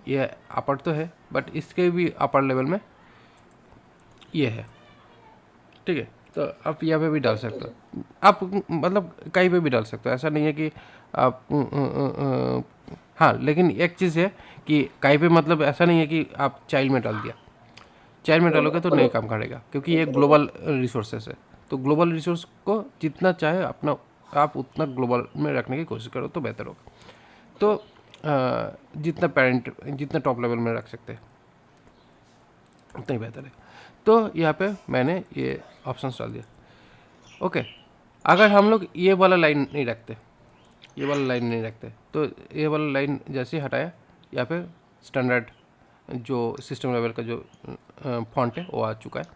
ये अपर तो है, बट इसके भी अपर लेवल में ये है। ठीक है, तो आप यहाँ पे भी डाल सकते हो, आप मतलब कहीं पे भी डाल सकते हो, ऐसा नहीं है कि आप हाँ, लेकिन एक चीज़ है कि कहीं पे मतलब ऐसा नहीं है कि आप चाइल्ड में डाल दिया, चाइल्ड में डालोगे तो नहीं काम करेगा, क्योंकि ये ग्लोबल रिसोर्सेस है। तो ग्लोबल रिसोर्स को जितना चाहे अपना आप उतना ग्लोबल में रखने की कोशिश करो तो बेहतर होगा। तो जितना पेरेंट जितना टॉप लेवल में रख सकते हैं उतना ही बेहतर है। तो यहाँ पे मैंने ये ऑप्शन डाल दिया। ओके, अगर हम लोग ये वाला लाइन नहीं रखते, ये वाला लाइन नहीं रखते, तो ये वाला लाइन जैसे ही हटाया, यहाँ पे स्टैंडर्ड जो सिस्टम लेवल का जो फॉन्ट है वो आ चुका है।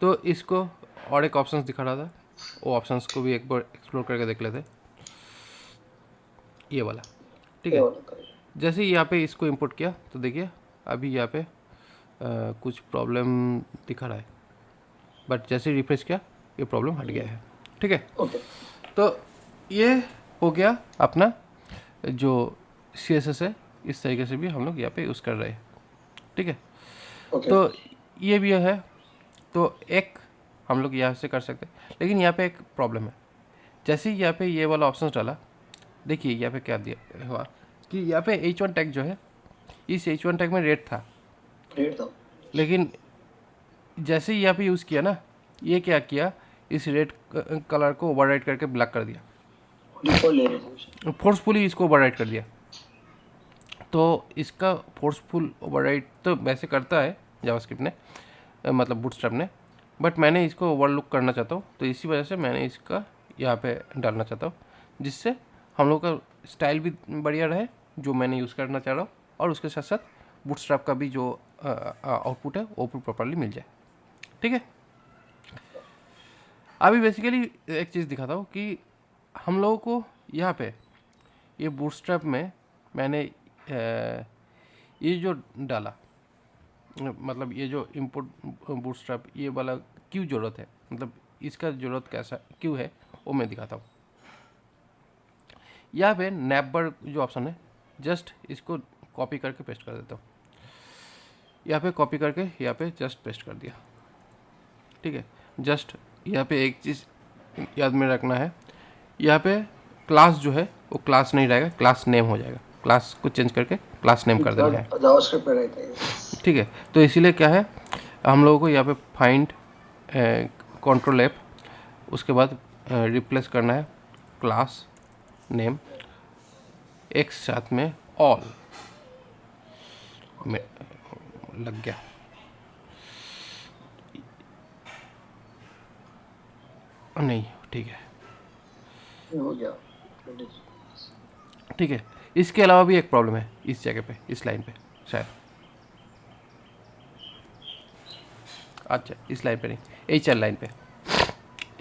तो इसको और एक ऑप्शंस दिखा रहा था, वो ऑप्शंस को भी एक बार एक्सप्लोर करके देख लेते, ये वाला। ठीक है, जैसे ही यहाँ पे इसको इंपोर्ट किया तो देखिए अभी यहाँ पे कुछ प्रॉब्लम दिखा रहा है, बट जैसे ही रिफ्रेश किया ये प्रॉब्लम हट गया है। ठीक है, तो ये हो गया अपना जो CSS है, इस तरीके से भी हम लोग यहाँ पे यूज़ कर रहे हैं। ठीक है, तो ये भी है, तो एक हम लोग यहाँ से कर सकते हैं। लेकिन यहाँ पे एक प्रॉब्लम है, जैसे ही यहाँ पे ये वाला ऑप्शन डाला, देखिए यहाँ पे क्या दिया हुआ कि यहाँ पे H1 टैग जो है, इस H1 टैग में रेड था, लेकिन जैसे ही यहाँ पे यूज़ किया ना, ये क्या किया, इस रेड कलर को ओवरराइट करके ब्लैक कर दिया, फोर्सफुली इसको ओवरराइट कर दिया। तो इसका फोर्सफुल ओवरराइट तो वैसे करता है जावास्क्रिप्ट ने, मतलब बूटस्ट्रैप ने, बट मैंने इसको ओवरलुक करना चाहता हूँ, तो इसी वजह से मैंने इसका यहाँ पे डालना चाहता हूँ, जिससे हम लोग का स्टाइल भी बढ़िया रहे जो मैंने यूज़ करना चाह रहा हूँ, और उसके साथ साथ बूटस्ट्रैप का भी जो आउटपुट है वो प्रॉपरली मिल जाए। ठीक है, अभी बेसिकली एक चीज़ दिखाता हूँ कि हम लोगों को यहाँ पे ये बूटस्ट्रैप में मैंने ये जो डाला, मतलब ये जो इंपोर्ट बूटस्ट्रैप ये वाला क्यों ज़रूरत है, मतलब इसका ज़रूरत कैसा क्यों है, वो मैं दिखाता हूँ। यहाँ पे नैपबर जो ऑप्शन है, जस्ट इसको कॉपी करके पेस्ट कर देता हूँ। यहाँ पे कॉपी करके यहाँ पे जस्ट पेस्ट कर दिया। ठीक है, जस्ट यहाँ पे एक चीज़ याद में रखना है, यहाँ पे क्लास जो है वो क्लास नहीं रहेगा, क्लास नेम हो जाएगा, क्लास को चेंज करके क्लास नेम कर देना है। जावास्क्रिप्ट में रहता है। ठीक है, तो इसीलिए क्या है, हम लोगों को यहाँ पे फाइंड कंट्रोल F, उसके बाद रिप्लेस करना है क्लास नेम, एक साथ में ऑल में लग गया। नहीं, ठीक है, हो गया। ठीक है। इसके अलावा भी एक प्रॉब्लम है इस जगह पे, इस लाइन पे शायद, अच्छा इस लाइन पे नहीं, HR लाइन पे।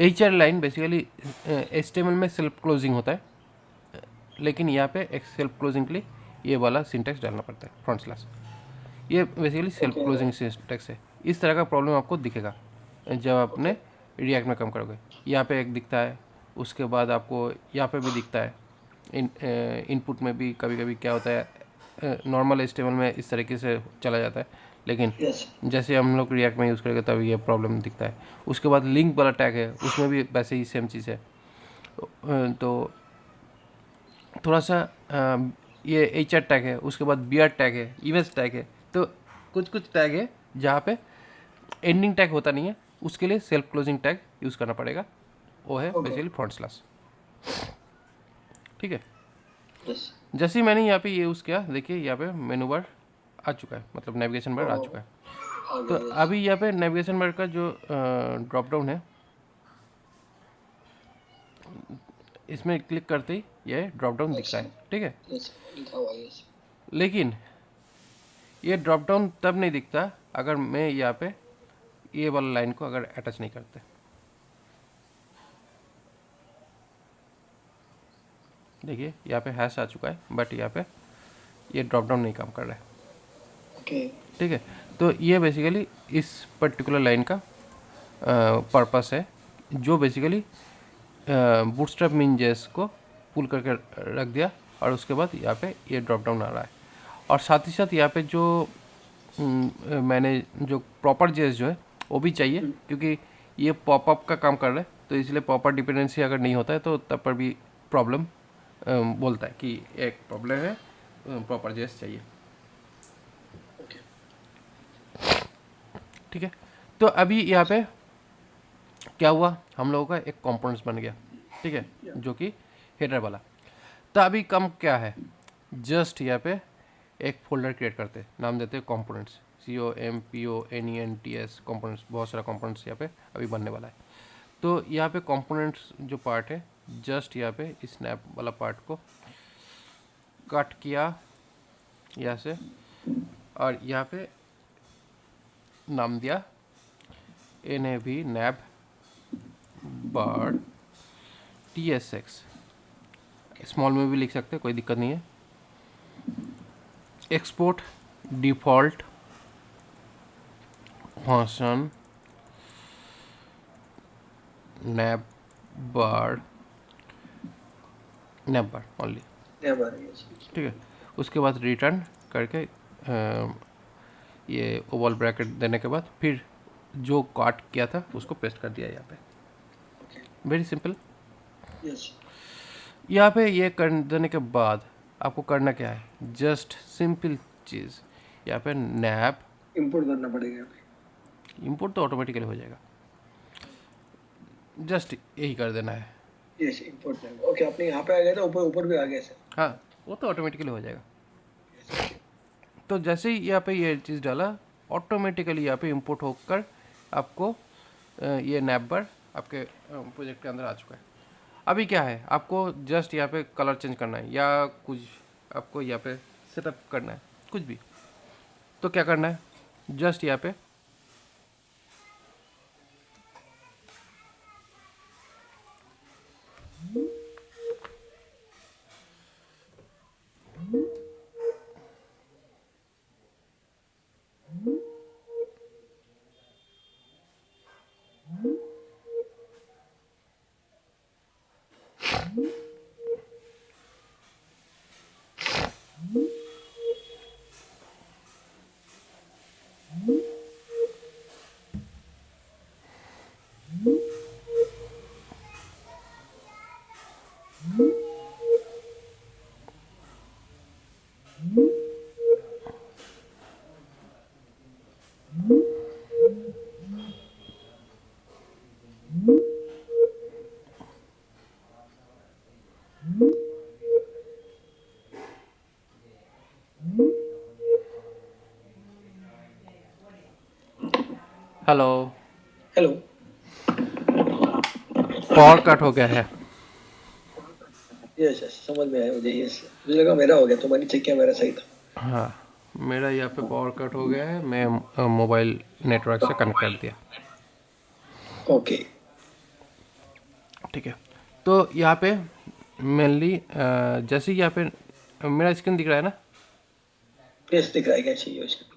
HR लाइन बेसिकली HTML में सेल्फ क्लोजिंग होता है, लेकिन यहाँ पे एक सेल्फ क्लोजिंग के लिए ये वाला सिंटेक्स डालना पड़ता है, फ्रंट स्लैश। ये बेसिकली सेल्फ क्लोजिंग सिंटेक्स है। इस तरह का प्रॉब्लम आपको दिखेगा जब आपने रिएक्ट में काम करोगे। यहाँ पे एक दिखता है, उसके बाद आपको यहाँ पे भी दिखता है। इनपुट में भी कभी कभी क्या होता है, नॉर्मल HTML में इस तरीके से चला जाता है, लेकिन जैसे हम लोग रिएक्ट में यूज़ करेंगे तब ये प्रॉब्लम दिखता है। उसके बाद लिंक वाला टैग है, उसमें भी वैसे ही सेम चीज़ है। तो थोड़ा सा ये HR टैग है, उसके बाद BR टैग है, इमेज टैग है, तो कुछ कुछ टैग है जहाँ पे एंडिंग टैग होता नहीं है, उसके लिए सेल्फ क्लोजिंग टैग यूज़ करना पड़ेगा, वो है बेसिकली फ्रंट स्लैश। ठीक है, जैसे ही मैंने यहाँ पे ये यूज़ किया, देखिए यहाँ पे मेनू बार आ चुका है, मतलब नेविगेशन बार आ चुका है। तो अभी यहाँ पे नेविगेशन बार का जो ड्रॉप डाउन है, इसमें क्लिक करते ही ये ड्रॉप डाउन दिख रहा है। ठीक है, लेकिन ये ड्रॉप डाउन तब नहीं दिखता अगर मैं यहाँ पे ये वाला लाइन को अगर अटैच नहीं करते। देखिए यहाँ पे हैश आ चुका है, बट यहाँ पे ये ड्रॉप डाउन नहीं काम कर रहा है। ठीक है, तो ये बेसिकली इस पर्टिकुलर लाइन का पर्पस है, जो बेसिकली बूटस्ट्रैप मिन.js को पुल करके रख दिया, और उसके बाद यहाँ पे ये ड्रॉप डाउन आ रहा है। और साथ ही साथ यहाँ पे जो मैंने जो प्रॉपर JS जो है वो भी चाहिए, क्योंकि ये पॉपअप का काम कर रहा है, तो इसलिए प्रॉपर डिपेंडेंसी अगर नहीं होता है तो तब पर भी प्रॉब्लम बोलता है कि एक प्रॉब्लम है, प्रॉपर JS चाहिए। ठीक है, तो अभी यहाँ पे क्या हुआ, हम लोगों का एक कंपोनेंट्स बन गया। ठीक है, जो कि हेडर वाला। तो अभी कम क्या है, जस्ट यहाँ पे एक फोल्डर क्रिएट करते हैं, नाम देते हैं कंपोनेंट्स, COMPONENTS कंपोनेंट्स। बहुत सारा कंपोनेंट्स यहाँ पे अभी बनने वाला है। तो यहाँ पे कंपोनेंट्स जो पार्ट है, जस्ट यहाँ पे स्नैप वाला पार्ट को कट किया यहाँ से, और यहाँ पे नाम दिया NAV नैब बार TSX। स्मॉल में भी लिख सकते हैं, कोई दिक्कत नहीं है। एक्सपोर्ट डिफ़ॉल्ट फंक्शन नैब बार ओनली। ठीक है, उसके बाद रिटर्न करके ये ओवल ब्रैकेट देने के बाद फिर जो काट किया था उसको पेस्ट कर दिया यहाँ पे। Okay very simple. यस यहाँ पे ये कर देने के बाद आपको करना क्या है, जस्ट सिंपल चीज़, यहाँ पे नैप इंपोर्ट करना पड़ेगा अभी। इंपोर्ट तो ऑटोमेटिकली हो जाएगा, जस्ट यही कर देना है। यस इंपोर्ट नहीं ओके अपने यहाँ पे आ गया था ऊपर ऊपर भी आ गया सर। हाँ, वो तो ऑटोमेटिकली हो जाएगा। यस ओके तो जैसे ही यहाँ पे ये चीज़ डाला, ऑटोमेटिकली यहाँ पे इंपोर्ट होकर आपको ये नैप बार आपके प्रोजेक्ट के अंदर आ चुका है। अभी क्या है, आपको जस्ट यहाँ पे कलर चेंज करना है या कुछ आपको यहाँ पे सेटअप करना है, कुछ भी। तो क्या करना है, जस्ट यहाँ पे हेलो, हेलो पावर कट हो गया है। यस यस समझ में आया मुझे यस मुझे लगा मेरा हो गया तो मैंने चेक किया मेरा सही था। हाँ, मेरा यहाँ पे पावर कट हो गया है, मैं मोबाइल नेटवर्क से कनेक्ट कर दिया। ओके ठीक है, तो यहाँ पे मेनली जैसे ही यहाँ पे मेरा स्क्रीन दिख रहा है ना। यस दिख रहा है क्या चाहिए उसके लिए।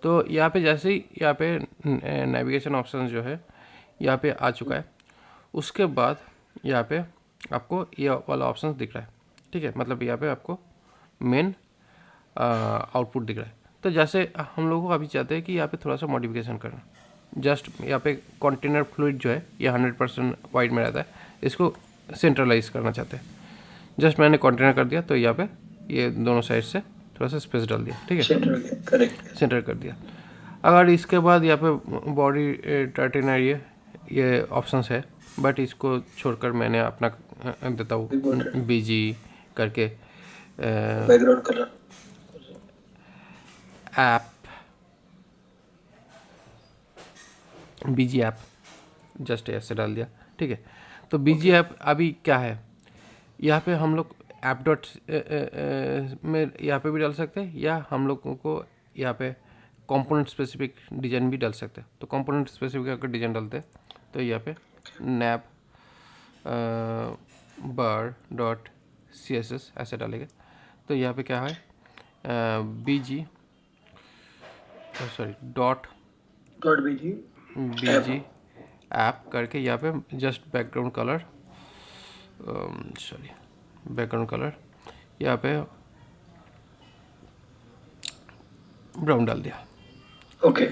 तो यहाँ पे जैसे ही यहाँ पे नेविगेशन ऑप्शन जो है यहाँ पे आ चुका है, उसके बाद यहाँ पे आपको ये वाला ऑप्शन दिख रहा है। ठीक है, मतलब यहाँ पे आपको मेन आउटपुट दिख रहा है। तो जैसे हम लोगों को अभी चाहते हैं कि यहाँ पे थोड़ा सा मॉडिफिकेशन करना, जस्ट यहाँ पे कंटेनर फ्लूइड जो है ये 100% वाइड में रहता है, इसको सेंट्रलाइज करना चाहते हैं। जस्ट मैंने कंटेनर कर दिया, तो यहाँ पे ये दोनों साइड से थोड़ा सा स्पेस डाल दिया। ठीक है, सेंटर करेक्ट सेंटर कर दिया। अगर इसके बाद यहाँ पे बॉडी टाइटनर ये ऑप्शंस है, बट इसको छोड़कर मैंने अपना देता हूँ बीजी करके बैकग्राउंड कलर ऐप, बीजी ऐप जस्ट ऐसे डाल दिया। ठीक है, तो बीजी ऐप अभी क्या है, यहाँ पे हम लोग ऐप डॉट में यहाँ पे भी डाल सकते हैं, या हम लोगों को यहाँ पे कंपोनेंट स्पेसिफिक डिज़ाइन भी डाल सकते हैं। तो कंपोनेंट स्पेसिफिक अगर डिज़ाइन डालते हैं तो यहाँ पे nav bar dot C S S ऐसे डालेंगे। तो यहाँ पे क्या है, BG sorry dot dot BG BG app करके यहाँ पे just background colour sorry background colour यहाँ पे ब्राउन डाल दिया। ओके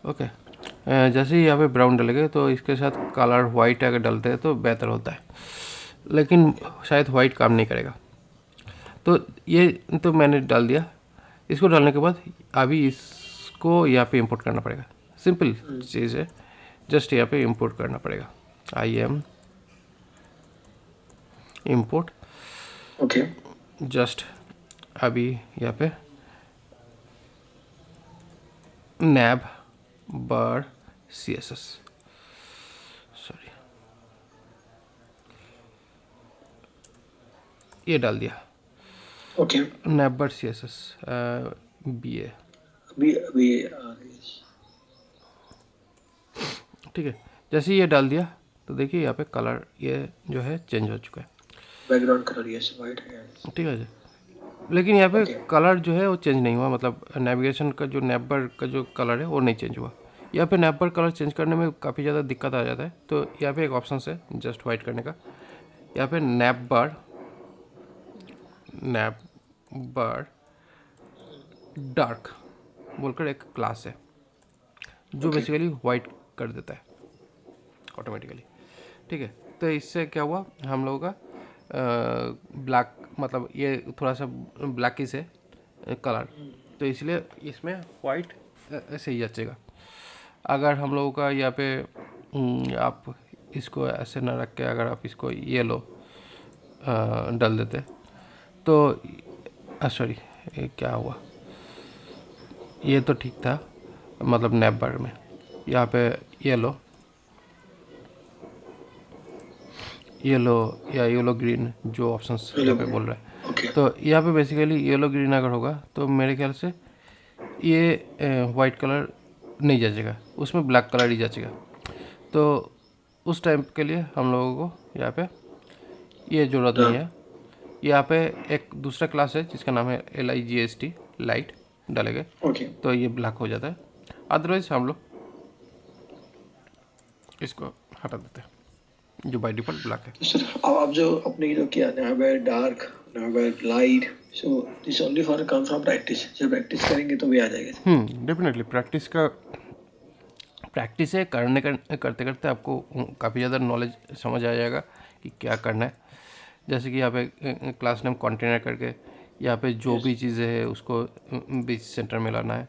ओके, जैसे ही यहाँ पे ब्राउन डलेंगे तो इसके साथ कलर वाइट अगर डालते हैं तो बेहतर होता है, लेकिन शायद वाइट काम नहीं करेगा। तो ये तो मैंने डाल दिया। इसको डालने के बाद अभी इसको यहाँ पे इंपोर्ट करना पड़ेगा। सिंपल चीज़ है, जस्ट यहाँ पे इंपोर्ट करना पड़ेगा। I am import okay just अभी यहाँ पे नैब बार सी एस एस सॉरी ये डाल दिया। ओके नैब बार सी एस एस बी ए। अभी अभी ठीक है, जैसे ही ये डाल दिया तो देखिए यहाँ पे कलर ये जो है चेंज हो चुका है। बैकग्राउंड कलर यस वाइट है ठीक है जी, लेकिन यहाँ पे Okay. कलर जो है वो चेंज नहीं हुआ, मतलब नेविगेशन का जो नैपर का जो कलर है वो नहीं चेंज हुआ। यहाँ पे नैपर कलर चेंज करने में काफ़ी ज़्यादा दिक्कत आ जाता है। तो यहाँ पे एक ऑप्शन है जस्ट वाइट करने का, यहाँ पे नैप बार डार्क बोलकर एक क्लास है जो ओके बेसिकली वाइट कर देता है ऑटोमेटिकली। ठीक है, तो इससे क्या हुआ हम लोगों का ब्लैक, मतलब ये थोड़ा सा ब्लैकिश है कलर, तो इसलिए इसमें वाइट ऐसे ही जचेगा। अगर हम लोगों का यहाँ पे आप इसको ऐसे ना रख के अगर आप इसको येलो डाल देते तो सॉरी, ये क्या हुआ, ये तो ठीक था, मतलब नैप बार में यहाँ पे येलो येलो या येलो ग्रीन जो ऑप्शंस यहाँ पे बोल रहा है, ओके तो यहाँ पे बेसिकली येलो ग्रीन अगर होगा तो मेरे ख्याल से ये वाइट कलर नहीं जचेगा, उसमें ब्लैक कलर ही जचेगा। तो उस टाइम के लिए हम लोगों को यहाँ पे ये ज़रूरत नहीं है। यहाँ पे एक दूसरा क्लास है जिसका नाम है LIGST लाइट डालेंगे ओके तो ये ब्लैक हो जाता है, अदरवाइज हम लोग इसको हटा देते हैं जो बाय डिफ़ॉल्ट ब्लैक है। तो सर अब आप जो अपने जो किया नैवेयर डार्क नैवेयर light, so this only for come from practice, जब प्रैक्टिस करेंगे तो भी आ जाएगा। डेफिनेटली प्रैक्टिस है, करते करते आपको काफ़ी ज़्यादा नॉलेज समझ आ जाएगा कि क्या करना है। जैसे कि यहाँ पे क्लास नेम कंटेनर करके यहाँ पे जो भी चीज़ें है उसको बीच सेंटर में लाना है।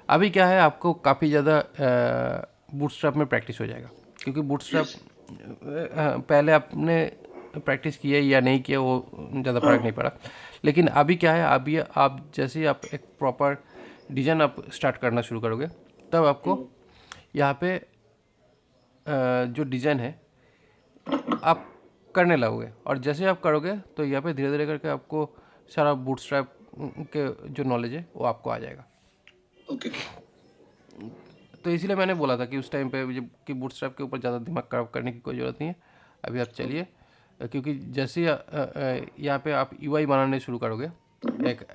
अभी क्या है आपको काफ़ी ज़्यादा बूटस्ट्रैप में प्रैक्टिस हो जाएगा, क्योंकि बूटस्ट्रैप पहले आपने प्रैक्टिस किया या नहीं किया वो ज़्यादा फर्क नहीं पड़ा, लेकिन अभी क्या है, अभी आप जैसे ही आप एक प्रॉपर डिज़ाइन आप स्टार्ट करना शुरू करोगे तब आपको यहाँ पे जो डिज़ाइन है आप करने लगोगे, और जैसे आप करोगे तो यहाँ पे धीरे धीरे करके आपको सारा बूटस्ट्रैप के जो नॉलेज है वो आपको आ जाएगा। ओके तो इसीलिए मैंने बोला था कि उस टाइम पे जब कि बूटस्ट्रैप के ऊपर ज़्यादा दिमाग खराब करने की कोई ज़रूरत नहीं है। अभी आप चलिए, क्योंकि जैसे ही यहाँ पे आप UI बनाने शुरू करोगे एक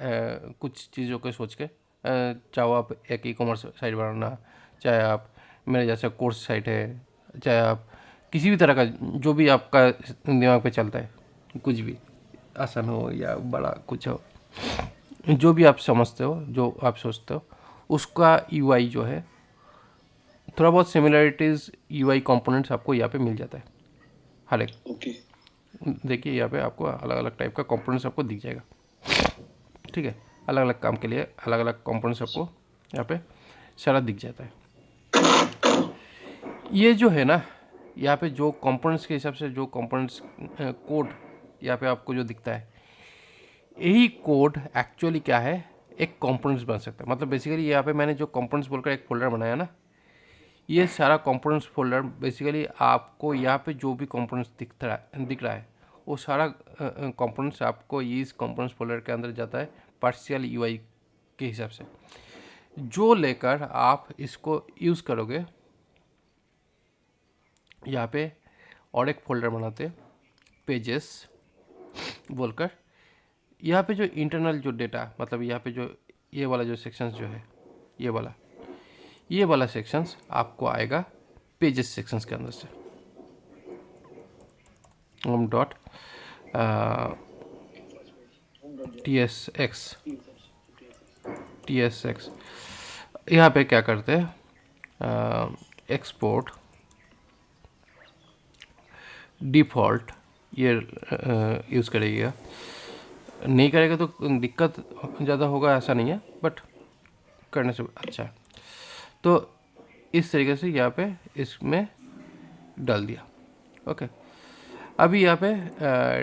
कुछ चीज़ों को सोच के, चाहे आप एक E-कॉमर्स साइट बनाना, चाहे आप मेरे जैसा कोर्स साइट है, चाहे आप किसी भी तरह का जो भी आपका दिमाग पे चलता है, कुछ भी आसान हो या बड़ा कुछ हो, जो भी आप समझते हो, जो आप सोचते हो, उसका UI जो है थोड़ा बहुत सिमिलरिटीज़ UI कंपोनेंट्स आपको यहाँ पे मिल जाता है हर एक। ओके देखिए यहाँ पे आपको अलग अलग टाइप का कंपोनेंट्स आपको दिख जाएगा। ठीक है, अलग अलग काम के लिए अलग अलग कंपोनेंट्स आपको यहाँ पे सारा दिख जाता है। ये जो है ना, यहाँ पे जो कंपोनेंट्स के हिसाब से जो कंपोनेंट्स कोड यहाँ पे आपको जो दिखता है, यही कोड एक्चुअली क्या है, एक कंपोनेंट्स बन सकता है। मतलब बेसिकली यहाँ पे मैंने जो कंपोनेंट्स बोलकर एक फोल्डर बनाया ना, ये सारा कंपोनेंट्स फोल्डर बेसिकली आपको यहाँ पे जो भी कंपोनेंट्स दिख रहा है वो सारा कंपोनेंट्स आपको इस कंपोनेंट्स फोल्डर के अंदर जाता है पार्शियल UI के हिसाब से, जो लेकर आप इसको यूज़ करोगे यहाँ पे और एक फोल्डर बनाते पेजेस बोलकर। यहाँ पे जो इंटरनल जो डेटा, मतलब यहाँ पे जो ये वाला जो सेक्शंस जो है, ये वाला सेक्शंस आपको आएगा पेजेस सेक्शंस के अंदर से। होम डॉट TSX यहाँ पे क्या करते हैं, एक्सपोर्ट डिफ़ॉल्ट ये यूज़ करेगा, नहीं करेगा तो दिक्कत ज़्यादा होगा ऐसा नहीं है, बट करने से अच्छा है। तो इस तरीके से यहाँ पे इसमें डाल दिया। ओके, अभी यहाँ पे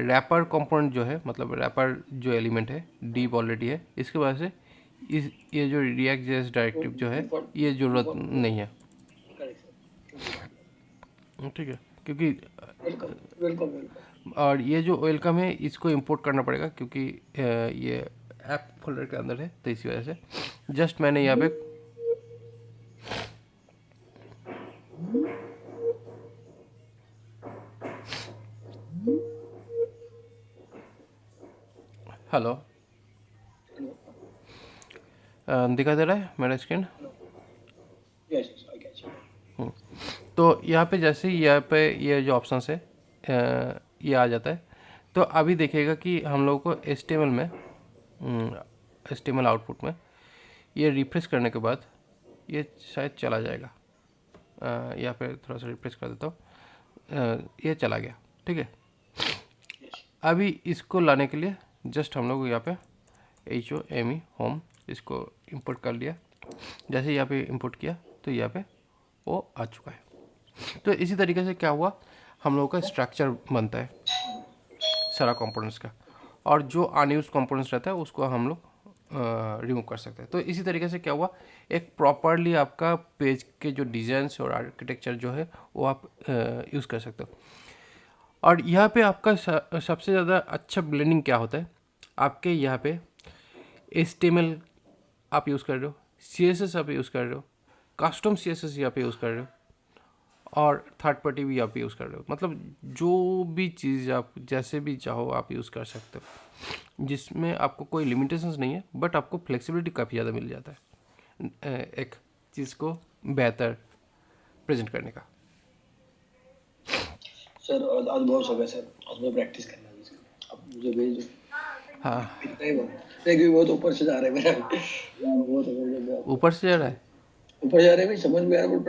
रैपर कंपोनेंट जो है, मतलब रैपर जो एलिमेंट है डीप ऑलरेडी है, इसके वजह से ये जो React.js डायरेक्टिव जो है ये ज़रूरत नहीं है। ठीक है, क्योंकि वेलकम वेलकम और ये जो वेलकम है इसको इंपोर्ट करना पड़ेगा, क्योंकि ये ऐप फोल्डर के अंदर है, तो इसी वजह से जस्ट मैंने यहाँ पे हेलो दिखा दे रहा है मेरा screen. Yes I catch you. तो यहाँ पे जैसे ही यहाँ पे ये जो ऑप्शन है ये आ जाता है, तो अभी देखिएगा कि हम लोग को HTML में HTML आउटपुट में ये रिफ्रेश करने के बाद ये शायद चला जाएगा। यहाँ पे थोड़ा सा रिफ्रेश कर देता हूँ, ये चला गया। ठीक है, अभी इसको लाने के लिए जस्ट हम लोग यहाँ पे HOME होम इसको इंपोर्ट कर लिया। जैसे यहाँ पे इंपोर्ट किया तो यहाँ पे वो आ चुका है। तो इसी तरीके से क्या हुआ, हम लोगों का स्ट्रक्चर बनता है सारा कंपोनेंट्स का, और जो अनयूज कंपोनेंट्स रहता है उसको हम लोग रिमूव कर सकते हैं। तो इसी तरीके से क्या हुआ, एक प्रॉपरली आपका पेज के जो डिज़ाइंस और आर्किटेक्चर जो है वो आप यूज़ कर सकते हो। और यहाँ पे आपका सबसे ज़्यादा अच्छा ब्लेंडिंग क्या होता है, आपके यहाँ पे HTML आप यूज़ कर रहे हो, CSS आप यूज़ कर रहे हो, कस्टम CSS यहाँ पे यूज़ कर रहे हो, और थर्ड पार्टी भी आप यूज़ कर रहे हो। मतलब जो भी चीज़ आप जैसे भी चाहो आप यूज़ कर सकते हो, जिसमें आपको कोई लिमिटेशंस नहीं है, बट आपको फ्लेक्सिबिलिटी काफ़ी ज़्यादा मिल जाता है एक चीज़ को बेहतर प्रेजेंट करने का। सर आज बहुत हो गया सर, आज मैं प्रैक्टिस करना है इसकी। अब मुझे भेज दो। हाँ, इतना ही बहुत, देखिए बहुत ऊपर से जा रहे हैं मेरा, बहुत ऊपर से जा रहा है। ऊपर जा रहे हैं, समझ में आ रहा है,